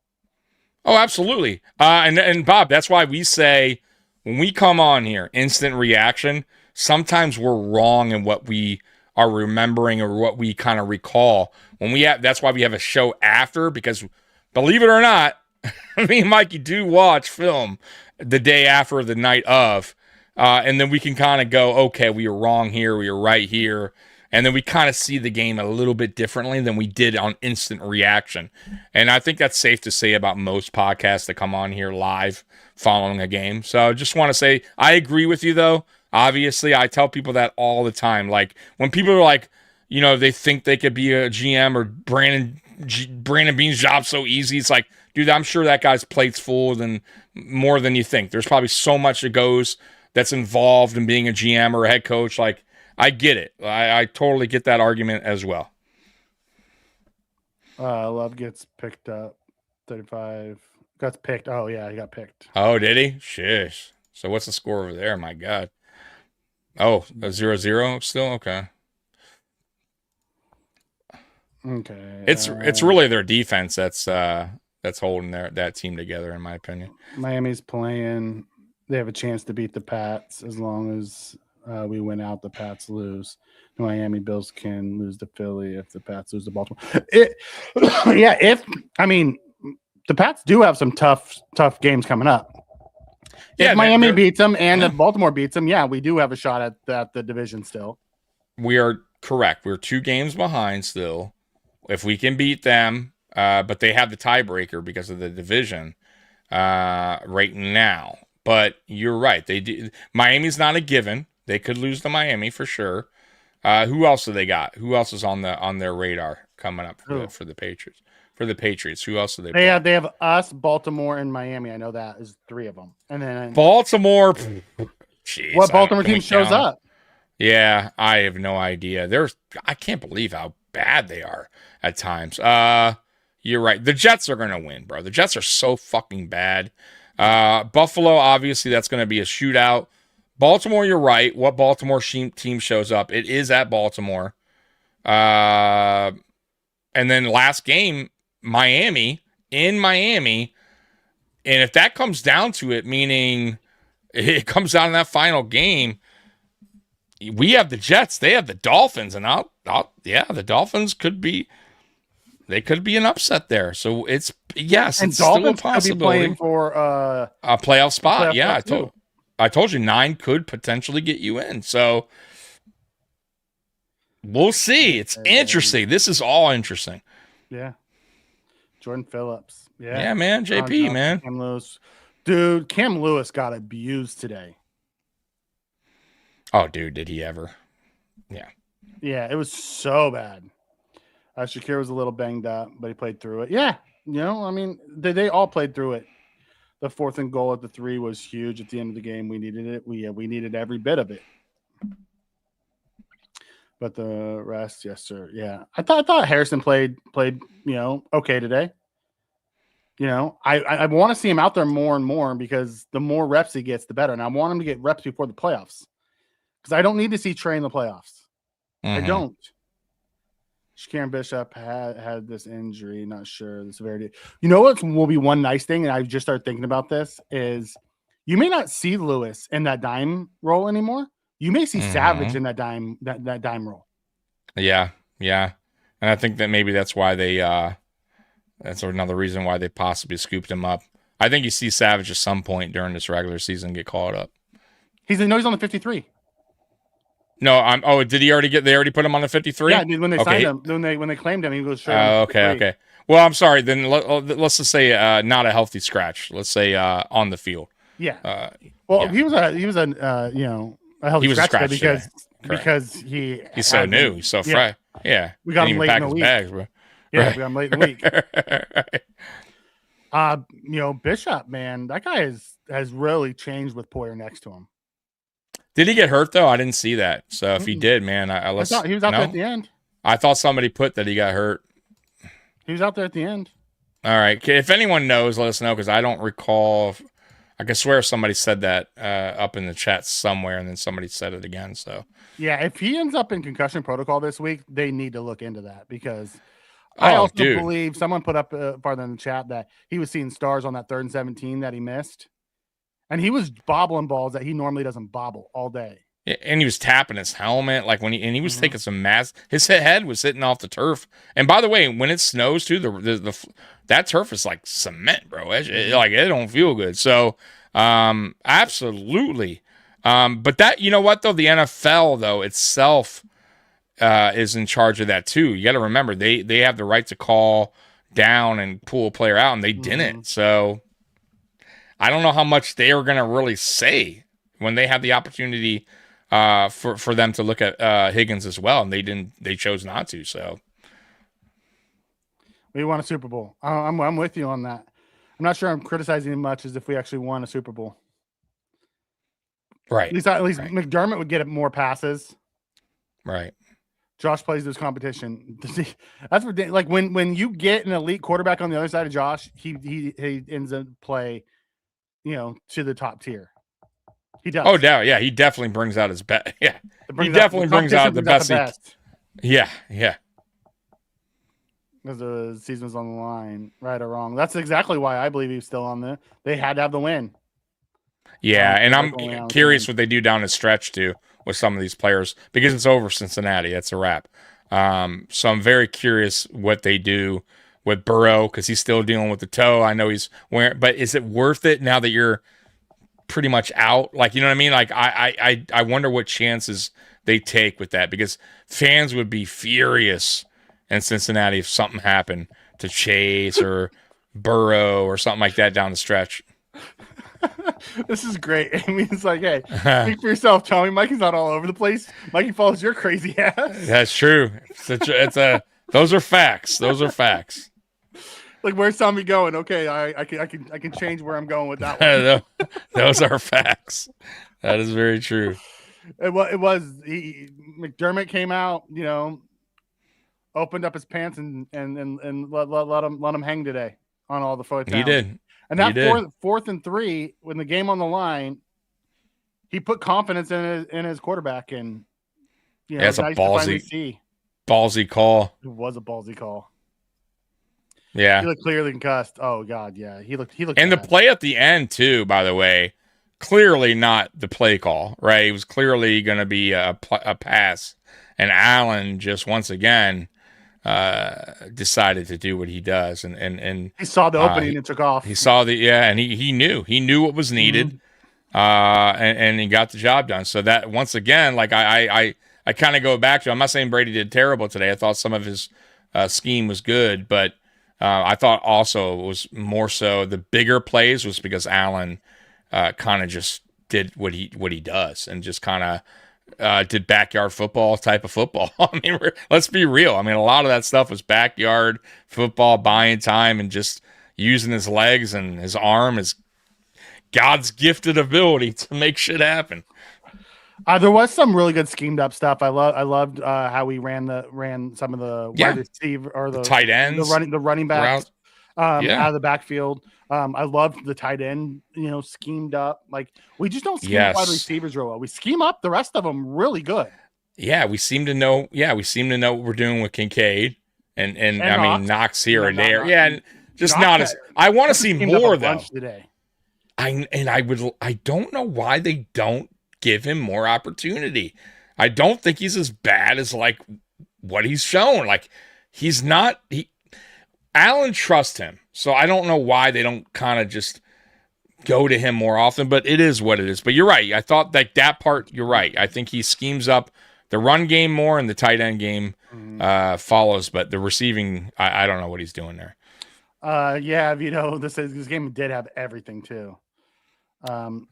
Oh, absolutely. And Bob, that's why we say when we come on here, instant reaction. Sometimes we're wrong in what we are remembering or what we kind of recall. That's why we have a show after, because believe it or not, me and Mikey do watch film the day after, the night of, and then we can kind of go, okay, we were wrong here, we were right here, and then we kind of see the game a little bit differently than we did on instant reaction. And I think that's safe to say about most podcasts that come on here live following a game. So I just want to say, I agree with you, though. Obviously, I tell people that all the time. Like, when people are like, they think they could be a GM or Brandon Beane's job's so easy. It's like, dude, I'm sure that guy's plate's full more than you think. There's probably so much that's involved in being a GM or a head coach. Like, I get it. I totally get that argument as well.
Love gets picked up. 35 got picked. Oh yeah, he got picked.
Oh, did he? Sheesh. So what's the score over there? My God. Oh, a 0-0 still? Okay.
Okay.
It's really their defense that's holding that team together, in my opinion.
Miami's playing. They have a chance to beat the Pats as long as we win out. The Pats lose. The Miami Bills can lose to Philly if the Pats lose to Baltimore. The Pats do have some tough games coming up.
Yeah,
if Miami beats them and if Baltimore beats them, we do have a shot at the division still.
We are correct. We're 2 games behind still. If we can beat them, but they have the tiebreaker because of the division right now. But you're right. They do. Miami's not a given. They could lose to Miami for sure. Who else do they got? Who else is on their radar coming up for the Patriots? For the Patriots, who else do they?
They have us, Baltimore, and Miami. I know that is 3 of them. And then
Baltimore. Geez,
what Baltimore team shows up?
Yeah, I have no idea. I can't believe how bad they are at times. You're right. The Jets are going to win, bro. The Jets are so fucking bad. Buffalo, obviously, that's going to be a shootout. Baltimore, you're right. What Baltimore team shows up? It is at Baltimore. And then last game, Miami, in Miami. And if that comes down to it, meaning it comes down to that final game, we have the Jets, they have the Dolphins, and the Dolphins could be an upset there. So it's
and
Dolphins
still a
possibility.
could be playing for
a playoff spot. I told you 9 could potentially get you in. So we'll see. It's interesting. This is all interesting.
Yeah. Jordan Phillips.
Yeah, man. JP, man.
Cam Lewis. Dude, Cam Lewis got abused today.
Oh, dude, did he ever? Yeah.
Yeah, it was so bad. Shakir was a little banged up, but he played through it. Yeah. They all played through it. The 4th and goal at the 3 was huge at the end of the game. We needed it. We needed every bit of it. But the rest, yes, sir. Yeah. I thought Harrison played, okay today. I want to see him out there more and more because the more reps he gets, the better. And I want him to get reps before the playoffs because I don't need to see Trey in the playoffs. I don't. Shaquem Bishop had this injury. Not sure the severity. You know what will be one nice thing, and I just started thinking about this, is you may not see Lewis in that dime role anymore. You may see Savage in that dime role.
Yeah. And I think that maybe that's why they that's another reason why they possibly scooped him up. I think you see Savage at some point during this regular season get called up.
He's on the 53.
No, did he already they already put him on the 53?
Yeah, when they signed him, when they claimed him, he was sure.
Okay. Well, I'm sorry. Then let's just say not a healthy scratch. Let's say on the field.
Yeah. He was a healthy scratch because he's
so new. He's so fresh. Yeah.
We got him late in the week.
Bags, bro.
Yeah, we got him late in the week. Bishop, man, that guy has really changed with Poyer next to him.
Did he get hurt though? I didn't see that. So if he did, man, I
thought he was out there at the end.
I thought somebody put that he got hurt.
He was out there at the end.
All right. If anyone knows, let us know because I don't recall. I can swear somebody said that up in the chat somewhere, and then somebody said it again. So
yeah, if he ends up in concussion protocol this week, they need to look into that because I also believe someone put up farther in the chat that he was seeing stars on that 3rd and 17 that he missed. And he was bobbling balls that he normally doesn't bobble all day.
Yeah, and he was tapping his helmet he was taking some mass. His head was sitting off the turf. And by the way, when it snows too, that turf is like cement, bro. It don't feel good. So absolutely. But that, you know what though, the NFL though itself is in charge of that too. You got to remember they have the right to call down and pull a player out, and they didn't. So I don't know how much they are going to really say when they have the opportunity for them to look at Higgins as well, and they didn't. They chose not to. So
we won a Super Bowl. I'm with you on that. I'm not sure I'm criticizing him much as if we actually won a Super Bowl.
Right.
At least right. McDermott would get more passes.
Right.
Josh plays this competition. That's like when you get an elite quarterback on the other side of Josh, he ends up play, to the top tier. He does.
Oh, yeah, he definitely brings out his best. Yeah, he
Brings
definitely brings out the best.
best.
Yeah.
Because the season's on the line, right or wrong. That's exactly why I believe he's still on there. They had to have the win.
Yeah, and I'm
only on
curious
time.
what they do down the stretch too with some of these players because it's over Cincinnati. That's a wrap. So I'm very curious what they do with Burrow because he's still dealing with the toe. I know he's wearing, but is it worth it now that you're pretty much out? Like, you know what I mean? Like, I wonder what chances they take with that because fans would be furious in Cincinnati if something happened to Chase or Burrow or something like that down the stretch.
This is great. Amy's like, hey, speak for yourself, Tommy. Mikey's not all over the place. Mikey follows your crazy ass.
That's true. Those are facts. Those are facts.
Like, where's Tommy going? Okay, I can change where I'm going with that one.
Those are facts. That is very true.
McDermott came out, opened up his pants and let him hang today on all the fourth down.
He did.
And that fourth and 3, when the game on the line, he put confidence in his quarterback, and
that's
nice
a ballsy call.
It was a ballsy call.
Yeah,
he looked clearly concussed. Oh God, yeah, he looked.
And
bad.
the play at the end too, by the way, clearly not the play call, right? It was clearly going to be a pass, and Allen just once again decided to do what he does, and
he saw the opening and took off.
He saw and he knew what was needed, and he got the job done. So that once again, like I kind of go back to, I'm not saying Brady did terrible today. I thought some of his scheme was good, but I thought also it was more so the bigger plays was because Allen kind of just did what he does and just kind of did backyard football type of football. I mean, let's be real. I mean, a lot of that stuff was backyard football, buying time, and just using his legs and his arm as God's gifted ability to make shit happen.
There was some really good schemed up stuff. I loved how we ran some of the wide receiver or the
tight ends,
the running backs out of the backfield. I loved the tight end, schemed up. Like, we just don't scheme wide receivers real well. We scheme up the rest of them really good.
Yeah, we seem to know. Yeah, we seem to know what we're doing with Kincaid and I mean Knox here and there. Yeah, and just not as. I want to see more though.
Today.
I don't know why they don't give him more opportunity. I don't think he's as bad as like what he's shown. Like, he's not. Allen trusts him, so I don't know why they don't kind of just go to him more often. But it is what it is. But you're right. I thought that part. You're right. I think he schemes up the run game more, and the tight end game follows. But the receiving, I don't know what he's doing there.
This game did have everything too.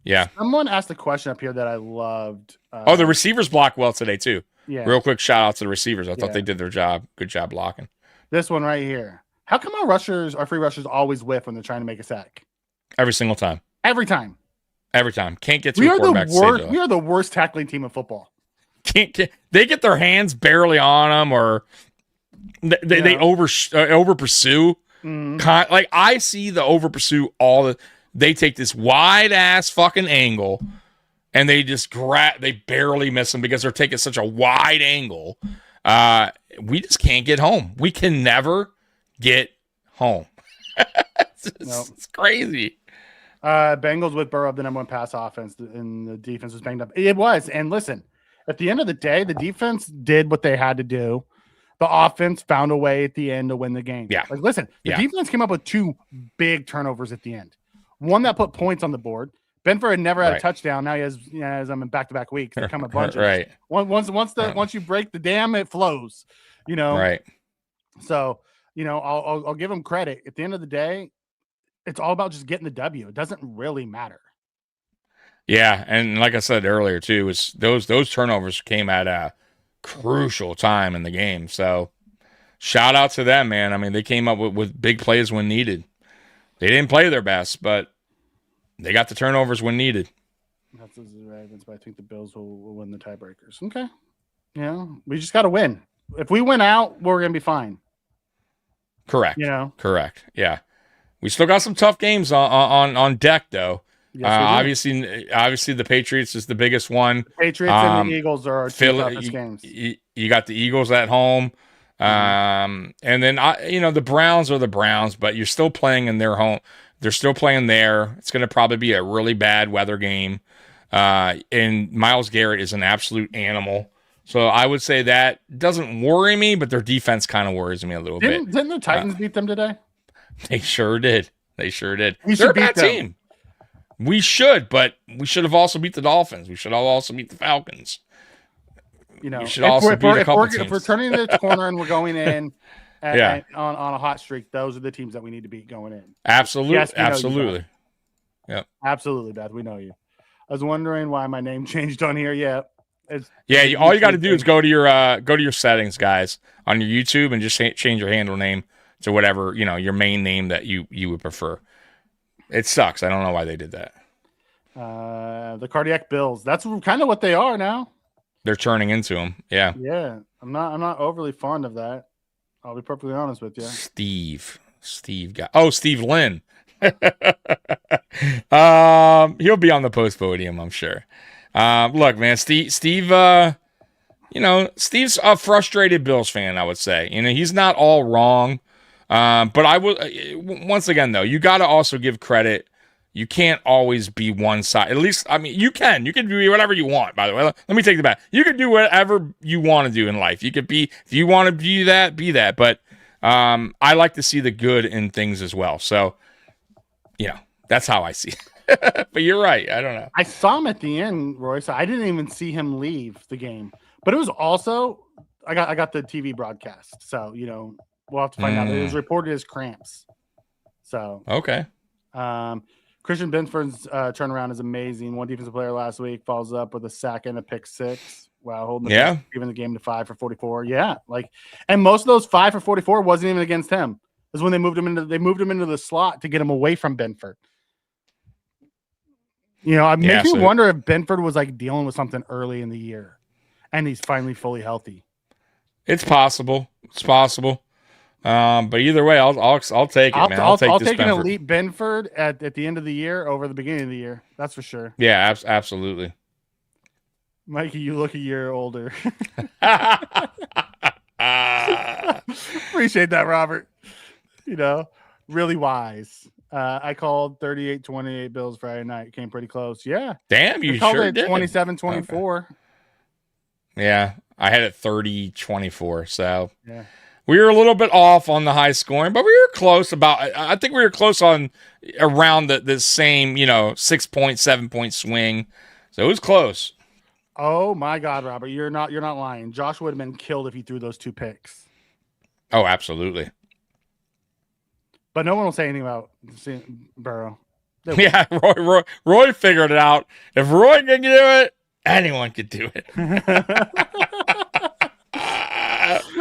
Yeah.
Someone asked a question up here that I loved.
The receivers block well today too.
Yeah.
Real quick shout out to the receivers. I thought they did their job. Good job blocking.
This one right here. How come our free rushers always whiff when they're trying to make a sack?
Every single time.
Every time.
Can't get to a quarterback.
We are the worst tackling team in football.
Can't they get their hands barely on them, or they over pursue. Like, I see the over pursue they take this wide ass fucking angle and they just they barely miss them because they're taking such a wide angle. We just can't get home. We can never get home. It's crazy.
Bengals with Burrow, the number one pass offense, and the defense was banged up. It was. And listen, at the end of the day, the defense did what they had to do. The offense found a way at the end to win the game.
Yeah.
Like, listen, the defense came up with 2 big turnovers at the end. One that put points on the board. Benford had never had a touchdown. Now he has them in back-to-back weeks. They come a bunch.
Right.
Once you break the dam, it flows.
Right.
So I'll give them credit. At the end of the day, it's all about just getting the W. It doesn't really matter.
Yeah, and like I said earlier too, is those turnovers came at a crucial time in the game. So shout out to them, man. I mean, they came up with big plays when needed. They didn't play their best, but they got the turnovers when needed.
That's the Ravens, but I think the Bills will win the tiebreakers. Okay. We just got to win. If we win out, we're going to be fine.
Correct. Correct. Yeah. We still got some tough games on deck, though.
Yes, we do.
Obviously, the Patriots is the biggest one.
Patriots and the Eagles are our two toughest
You,
games.
you got the Eagles at home, and then the Browns are the Browns, but you're still playing in their home. They're still playing there. It's going to probably be a really bad weather game. And Myles Garrett is an absolute animal. So I would say that doesn't worry me, but their defense kind of worries me a little bit.
Didn't the Titans beat them today?
They sure did. They're
should
a bad
beat them.
team. We should, but we should have also beat the Dolphins. We should have also beat the Falcons. We should also beat a couple teams.
If we're turning the corner and we're going in on a hot streak, those are the teams that we need to beat going in.
Absolutely.
Yes,
absolutely.
Yeah. Absolutely, Beth. We know you. I was wondering why my name changed on here. Yeah.
All you got to do is go to your settings, guys, on your YouTube and just change your handle name to whatever, your main name that you would prefer. It sucks. I don't know why they did that.
The Cardiac Bills. That's kind of what they are now.
They're turning into them. Yeah.
Yeah. I'm not overly fond of that. I'll be perfectly honest with you.
Steve Lynn. He'll be on the post podium, I'm sure. Look, man, Steve's a frustrated Bills fan, I would say. He's not all wrong. But I will, once again, though, you got to also give credit. You can't always be one side. At least, you can. You can do whatever you want, by the way. Let me take it back. You can do whatever you want to do in life. You could be, if you want to be that, be that. But I like to see the good in things as well. So, that's how I see it. But you're right. I don't know.
I saw him at the end, Roy, so I didn't even see him leave the game. But it was also, I got the TV broadcast. So, we'll have to find out. It was reported as cramps. So,
okay.
Christian Benford's turnaround is amazing. One defensive player last week follows up with a sack and a pick six. Wow, giving the game to 5 for 44. Yeah, and most of those 5 for 44 wasn't even against him. It was when they moved him into the slot to get him away from Benford. It makes me wonder if Benford was dealing with something early in the year, and he's finally fully healthy.
It's possible. But either way, I'll take it, man.
I'll take an elite Benford at the end of the year over the beginning of the year. That's for sure.
Yeah, absolutely.
Mikey, you look a year older. Appreciate that, Robert. Really wise. I called 38-28 Bills Friday night. Came pretty close. Yeah.
Damn, you sure did.
27-24.
Okay. Yeah, I had it 30-24. So
yeah.
We were a little bit off on the high scoring, but we were close I think we were close on around the same, 6-point, 7-point swing. So it was close.
Oh my God, Robert. You're not lying. Josh would have been killed if he threw those 2 picks.
Oh, absolutely.
But no one will say anything about Burrow.
Yeah, Roy figured it out. If Roy can do it, anyone could do it.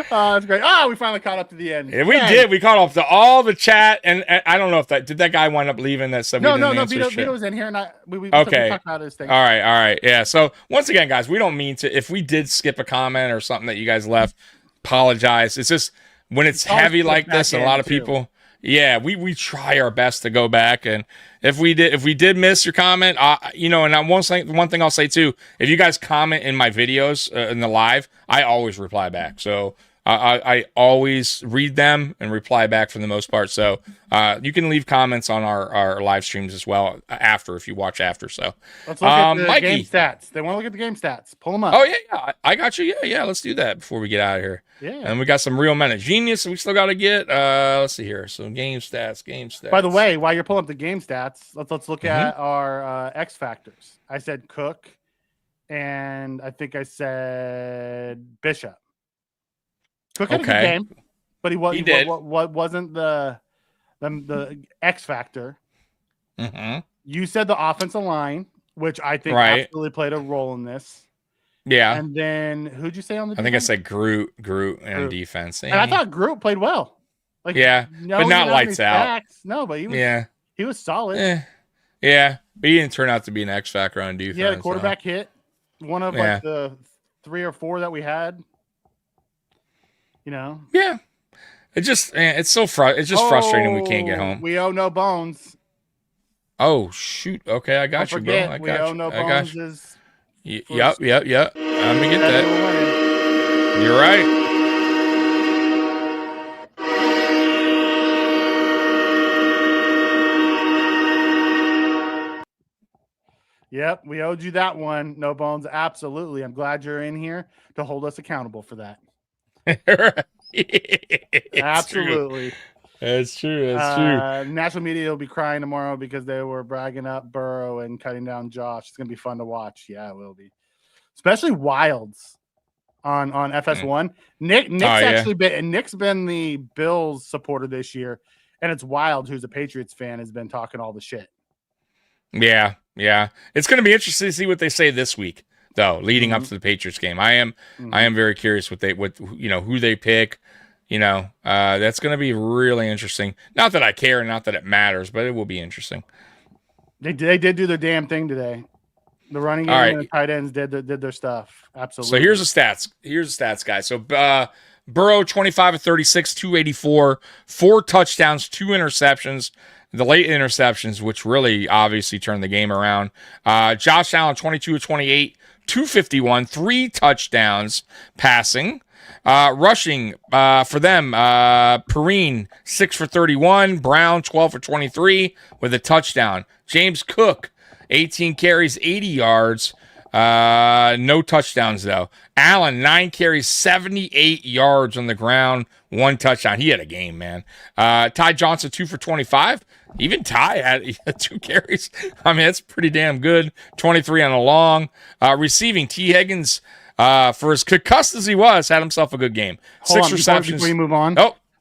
That's great. We finally caught up to the end.
Yeah, we did. We caught up to all the chat, and I don't know if did that guy wind up leaving that stuff?
No. Vito was in here, and we
okay.
talked about his thing.
All right. Yeah. So once again, guys, we don't mean to. If we did skip a comment or something that you guys left, apologize. It's just when it's heavy like this, and a lot of people. Yeah, we try our best to go back, and if we did miss your comment, and one thing I'll say too, if you guys comment in my videos in the live, I always reply back. So I always read them and reply back for the most part. So you can leave comments on our live streams as well if you watch after. So
let's look at the game stats. They want to look at the game stats. Pull them up.
Oh yeah, I got you. Yeah. Let's do that before we get out of here.
Yeah.
And we got some real men of genius we still got to get. Let's see here. So game stats.
By the way, while you're pulling up the game stats, let's look at our X factors. I said Cook, and I think I said Bishop. Cook had a good game, but he wasn't the X factor.
Mm-hmm.
You said the offensive line, which I think absolutely played a role in this.
Yeah.
And then who'd you say on the defense?
I think I said Groot and defense.
And I thought Groot played well.
But not lights out.
No, but he was solid.
Yeah. But he didn't turn out to be an X factor on defense.
Yeah, the quarterback hit. One of the 3 or 4 that we had.
Yeah. It's just it's frustrating we can't get home.
We owe no bones.
Oh shoot. Okay, I got
Don't
you, bro.
forget,
I
we
got
owe
you.
No
I got
Bones
you.
is
Yep. Let me get that.
winning.
You're right.
Yep, we owed you that one. No Bones, absolutely. I'm glad you're in here to hold us accountable for that.
It's
Absolutely.
True. That's true. That's true.
National media will be crying tomorrow because they were bragging up Burrow and cutting down Josh. It's gonna be fun to watch. Yeah, it will be. Especially Wilds on FS1. Nick's been the Bills supporter this year, and it's Wild, who's a Patriots fan, has been talking all the shit.
Yeah. It's going to be interesting to see what they say this week, though, leading up to the Patriots game. I am very curious who they pick. That's going to be really interesting. Not that I care, not that it matters, but it will be interesting.
They did do their damn thing today. The running game and the tight ends did their stuff. Absolutely.
So here's the stats, guys. So Burrow, 25 of 36, 284, 4 touchdowns, 2 interceptions. The late interceptions, which really obviously turned the game around. Josh Allen, 22 of 28, 251, 3 touchdowns passing. Rushing for them, Perrine, 6 for 31, Brown, 12 for 23 with a touchdown. James Cook, 18 carries, 80 yards. No touchdowns, though. Allen, 9 carries, 78 yards on the ground, 1 touchdown. He had a game, man. Ty Johnson, 2 for 25. Even Ty had 2 carries. I mean, that's pretty damn good. 23 on a long. Receiving, T. Higgins, for as concussed as he was, had himself a good game.
Hold
6
on,
receptions.
Before you move on,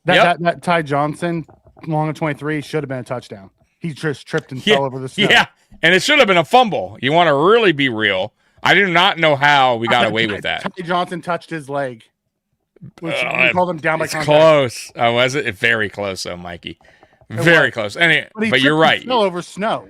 that Ty Johnson, long of 23, should have been a touchdown. He just tripped and fell over the snow.
Yeah, and it should have been a fumble. You want to really be real. I do not know how we got away with that.
Ty Johnson touched his leg. Which we called him down by contact.
Close. Was it? Very close, though, Mikey. Very close. Anyway, but you're right.
He fell over snow.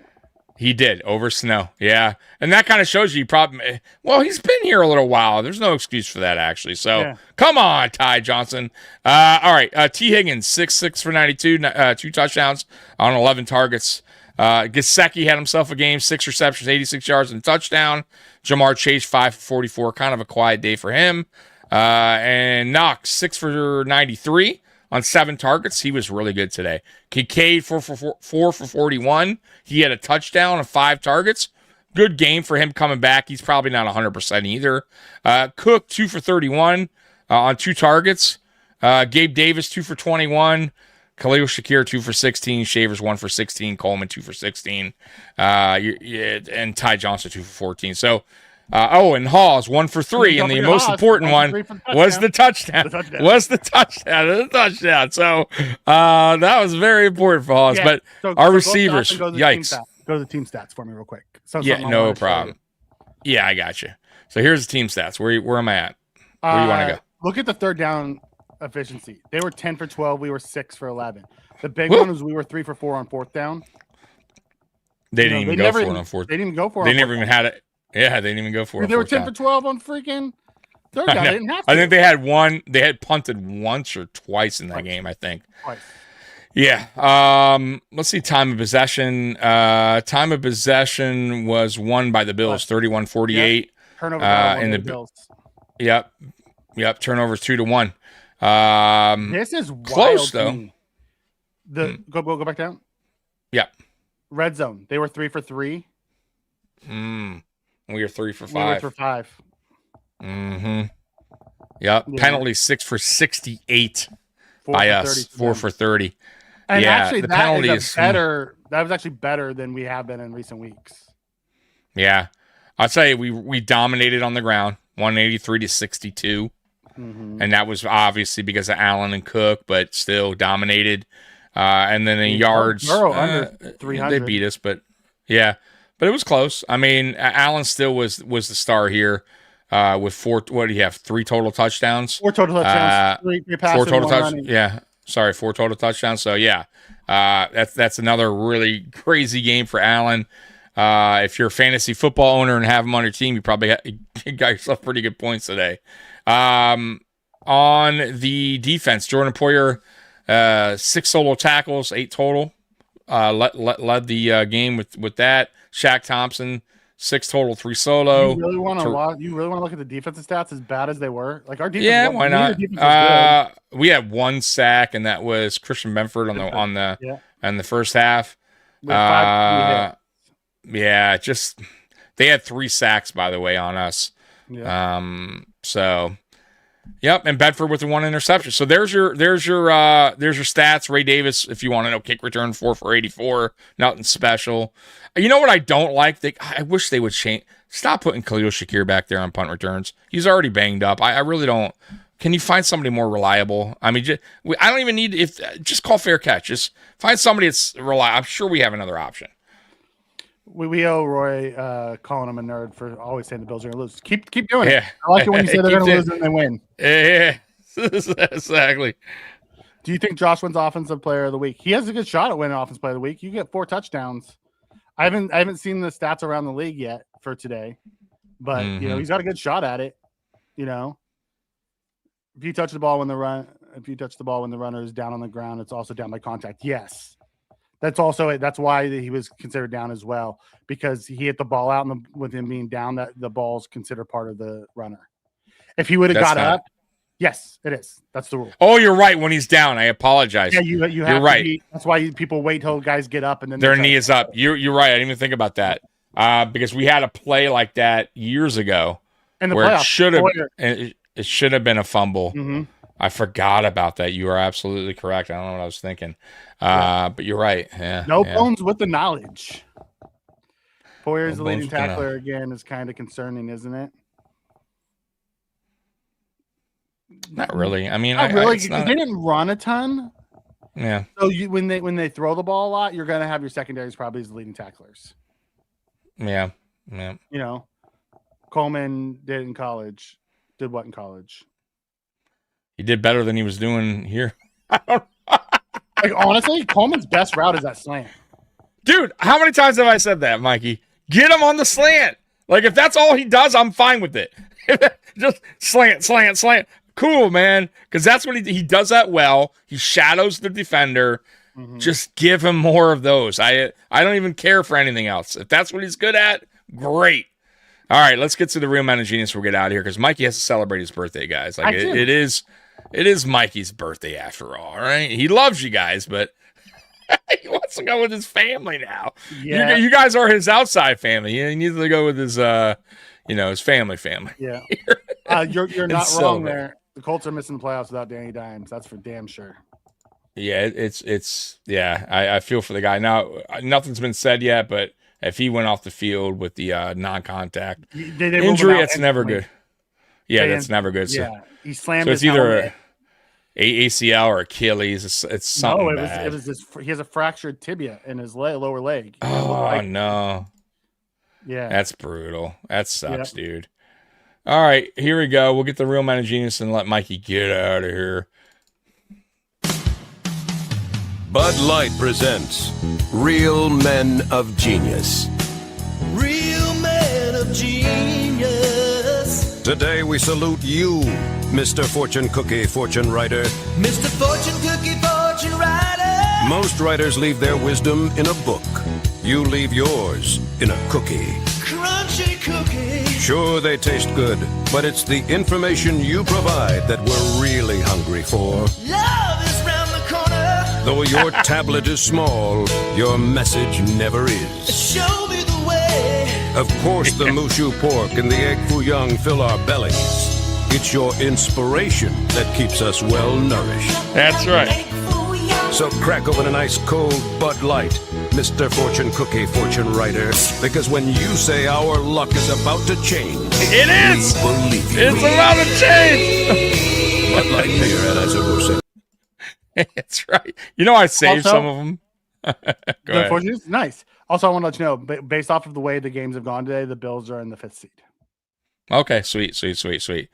He did, over snow. Yeah. And that kind of shows you probably, well, he's been here a little while. There's no excuse for that, actually. So, Come on, Ty Johnson. All right. T. Higgins, 6 for 92, 2 touchdowns on 11 targets. Gesicki had himself a game, 6 receptions, 86 yards, and a touchdown. Jamar Chase, 5 for 44. Kind of a quiet day for him. And Knox, 6 for 93. On 7 targets. He was really good today. Kincaid, 4 for 41. He had a touchdown on 5 targets. Good game for him coming back. He's probably not 100% either. Cook, 2 for 31 on 2 targets. Gabe Davis, 2 for 21. Khalil Shakir, 2 for 16. Shavers, 1 for 16. Coleman, 2 for 16. And Ty Johnson, 2 for 14. So, and Hawes, 1 for 3, and the most important one was the touchdown. The touchdown. So that was very important for Hawes. But our receivers, yikes.
Go to the team stats for me real quick.
No problem. Yeah, I got you. So here's the team stats. Where am I at? Where do you want to go?
Look at the third down efficiency. They were 10 for 12. We were 6 for 11. The big one was we were 3 for 4 on 4th down.
They didn't even go for it on 4th.
They didn't even go for it.
They never even had it. Yeah, they didn't even go for it.
They were 10 for 12 on freaking third down. They didn't have to.
I think they had one. They had punted once or twice in that game, I think.
Twice.
Yeah. Let's see. Time of possession. Time of possession was won by the Bills, 31-48.
Turnover
in the
Bills.
Yep. Turnovers 2-1.
This is
close
wild though. Go back down.
Yeah.
Red zone. They were 3 for 3.
We were 3 for 5.
We were for 5.
Mm-hmm. Yep. Yeah. Penalty 6 for 68 by us. 4 for 30.
And actually, the penalty is better. That was actually better than we have been in recent weeks.
Yeah, I'll tell you, we dominated on the ground, 183-62, and that was obviously because of Allen and Cook, but still dominated. And then in yards,
under 300.
They beat us, but yeah. But it was close. I mean, Allen still was the star here with 4. What do you have? 3 total touchdowns.
4 total touchdowns. 3 passes.
4 total touchdowns. Yeah. Sorry, 4 total touchdowns. So yeah, that's another really crazy game for Allen. If you're a fantasy football owner and have him on your team, you probably got yourself pretty good points today. On the defense, Jordan Poyer, 6 solo tackles, 8 total. led the game with that. Shaq Thompson, 6 total, 3 solo.
You really want to look at the defensive stats as bad as they were? Like our defense.
Yeah, why not?
Defense was good.
We had 1 sack, and that was Christian Benford on the first half.
We had 5
Yeah, just they had 3 sacks, by the way, on us.
Yeah.
So, yep, and Bedford with the 1 interception. So there's your stats. Ray Davis, if you want to know, kick return 4 for 84, nothing special. You know what I don't like? I wish they would stop putting Khalil Shakir back there on punt returns. He's already banged up. I really don't. Can you find somebody more reliable? I mean, I don't even need just call fair catch. Just find somebody that's reliable. I'm sure we have another option.
We owe Roy calling him a nerd for always saying the Bills are going to lose. Keep doing it.
Yeah.
I like it when you say they're going to lose and they win.
Yeah, exactly.
Do you think Josh wins Offensive Player of the Week? He has a good shot at winning Offensive Player of the Week. You get 4 touchdowns. I haven't seen the stats around the league yet for today, but he's got a good shot at it. If you touch the ball when the runner is down on the ground, it's also down by contact. Yes. That's why he was considered down as well, because he hit the ball out and with him being down, that the ball's considered part of the runner. If he would have got up, yes, it is. That's the rule.
Oh, you're right. When he's down, I apologize.
Yeah, you're right. That's why people wait till guys get up and then
their knee is up. You're right. I didn't even think about that because we had a play like that years ago where it should have been a fumble.
Mm-hmm.
I forgot about that. You are absolutely correct. I don't know what I was thinking. But you're right. Yeah.
No bones with the knowledge. Poyer's the leading tackler again is kind of concerning, isn't it?
Not really. I mean,
not really. They didn't run a ton.
Yeah.
So when they throw the ball a lot, you're going to have your secondaries probably as the leading tacklers.
Yeah. Yeah.
Coleman did what in college?
He did better than he was doing here.
Like, honestly, Coleman's best route is that slant.
Dude, how many times have I said that, Mikey? Get him on the slant. Like, if that's all he does, I'm fine with it. Just slant. Cool, man. Because that's what he does that well. He shadows the defender. Mm-hmm. Just give him more of those. I don't even care for anything else. If that's what he's good at, great. All right, let's get to the real man of genius. We'll get out of here because Mikey has to celebrate his birthday, guys. Like it is Mikey's birthday after all right? He loves you guys, but he wants to go with his family now. Yeah. You guys are his outside family. He needs to go with his his family. Yeah.
You're not wrong there. The Colts are missing the playoffs without Danny Dimes. That's for damn sure.
Yeah, I feel for the guy. Now, nothing's been said yet, but if he went off the field with the non-contact injury, it's never good. Yeah, that's never good. So,
yeah, he slammed.
So it's either a ACL or Achilles. It's something.
No, it was he has a fractured tibia in his lower leg.
Oh no.
Yeah,
that's brutal. That sucks, dude. All right, here we go. We'll get the real man of genius and let Mikey get out of here.
Bud Light presents Real Men of Genius.
Real men of genius.
Today we salute you, Mr. Fortune Cookie, Fortune Writer.
Mr. Fortune Cookie, Fortune Writer.
Most writers leave their wisdom in a book. You leave yours in a cookie.
Crunchy cookie.
Sure, they taste good, but it's the information you provide that we're really hungry for.
Love is round the corner.
Though your tablet is small, your message never is.
Show me the way.
Of course, the Mushu pork and the egg foo young fill our bellies. It's your inspiration that keeps us well nourished.
That's right.
So crack open an ice cold Bud Light, Mr. Fortune Cookie, Fortune Writer, because when you say our luck is about to change,
it is.
We believe you.
It's about to change.
Bud Light beer at Isaac.
That's right. I saved some of them.
Go ahead. Nice. Also, I want to let you know, based off of the way the games have gone today, the Bills are in the 5th seed.
Okay, sweet.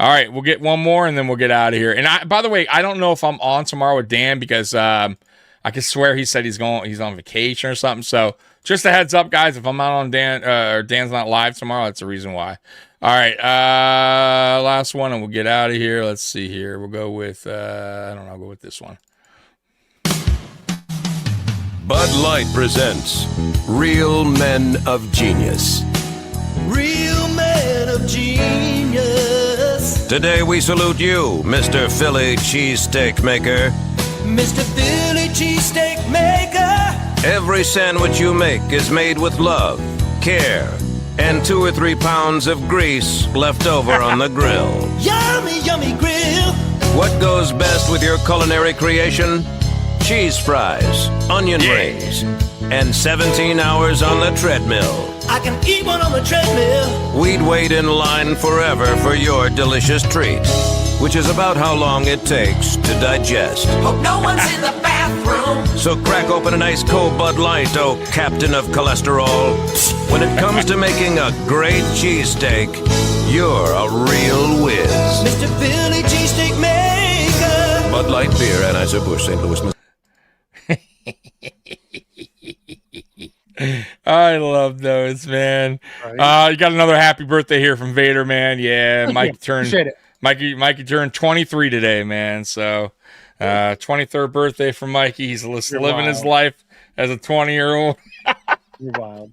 All right, we'll get one more and then we'll get out of here. And by the way, I don't know if I'm on tomorrow with Dan because I can swear he said he's on vacation or something. So just a heads up, guys, if I'm not on Dan or Dan's not live tomorrow, that's the reason why. All right, last one and we'll get out of here. Let's see here. We'll go with I'll go with this one.
Bud Light presents Real Men of Genius.
Real man of genius.
Today we salute you, Mr. Philly Cheesesteak Maker.
Mr. Philly cheesesteak maker.
Every sandwich you make is made with love, care, and 2 or 3 pounds of grease left over on the grill.
Yummy, yummy grill.
What goes best with your culinary creation? Cheese fries, onion rings, and 17 hours on the treadmill.
I can eat one on the treadmill.
We'd wait in line forever for your delicious treat, which is about how long it takes to digest.
Hope no one's in the bathroom.
So crack open an ice cold Bud Light, oh captain of cholesterol. When it comes to making a great cheesesteak, you're a real whiz.
Mr. Philly cheesesteak maker.
Bud Light Beer, Anheuser-Busch, St. Louis, Missouri.
I love those, man. You got another happy birthday here from Vader, man. Yeah, Mikey turned 23 today, man. So 23rd birthday for Mikey. He's living his life as a 20-year-old.
You're wild.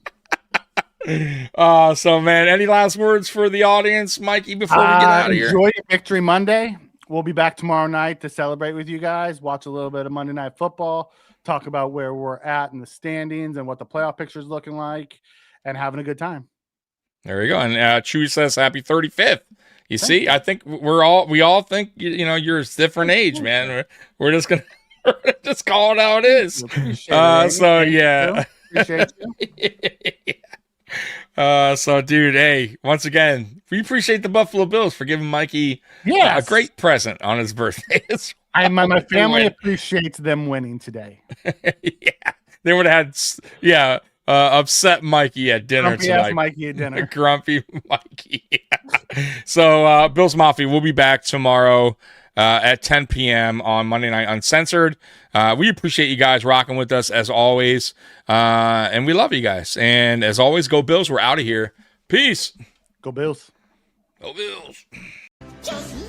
So man, any last words for the audience, Mikey, before we get out of here?
Enjoy your Victory Monday. We'll be back tomorrow night to celebrate with you guys, watch a little bit of Monday Night Football, talk about where we're at in the standings and what the playoff picture is looking like, and having a good time.
There you go. And Chewy says happy 35th. You see, I think we all think you're a different age, man. We're just gonna just call it how it is. So yeah.
Appreciate you.
So dude, hey, once again, we appreciate the Buffalo Bills for giving Mikey a great present on his birthday.
My family appreciates them winning today.
Yeah, they would have had upset Mikey at dinner tonight.
Mikey at dinner.
Grumpy Mikey. Yeah. So Bills Mafia, we'll be back tomorrow at 10 p.m. on Monday Night Uncensored. We appreciate you guys rocking with us as always, and we love you guys. And as always, go Bills. We're out of here. Peace.
Go Bills.
Go Bills.
Just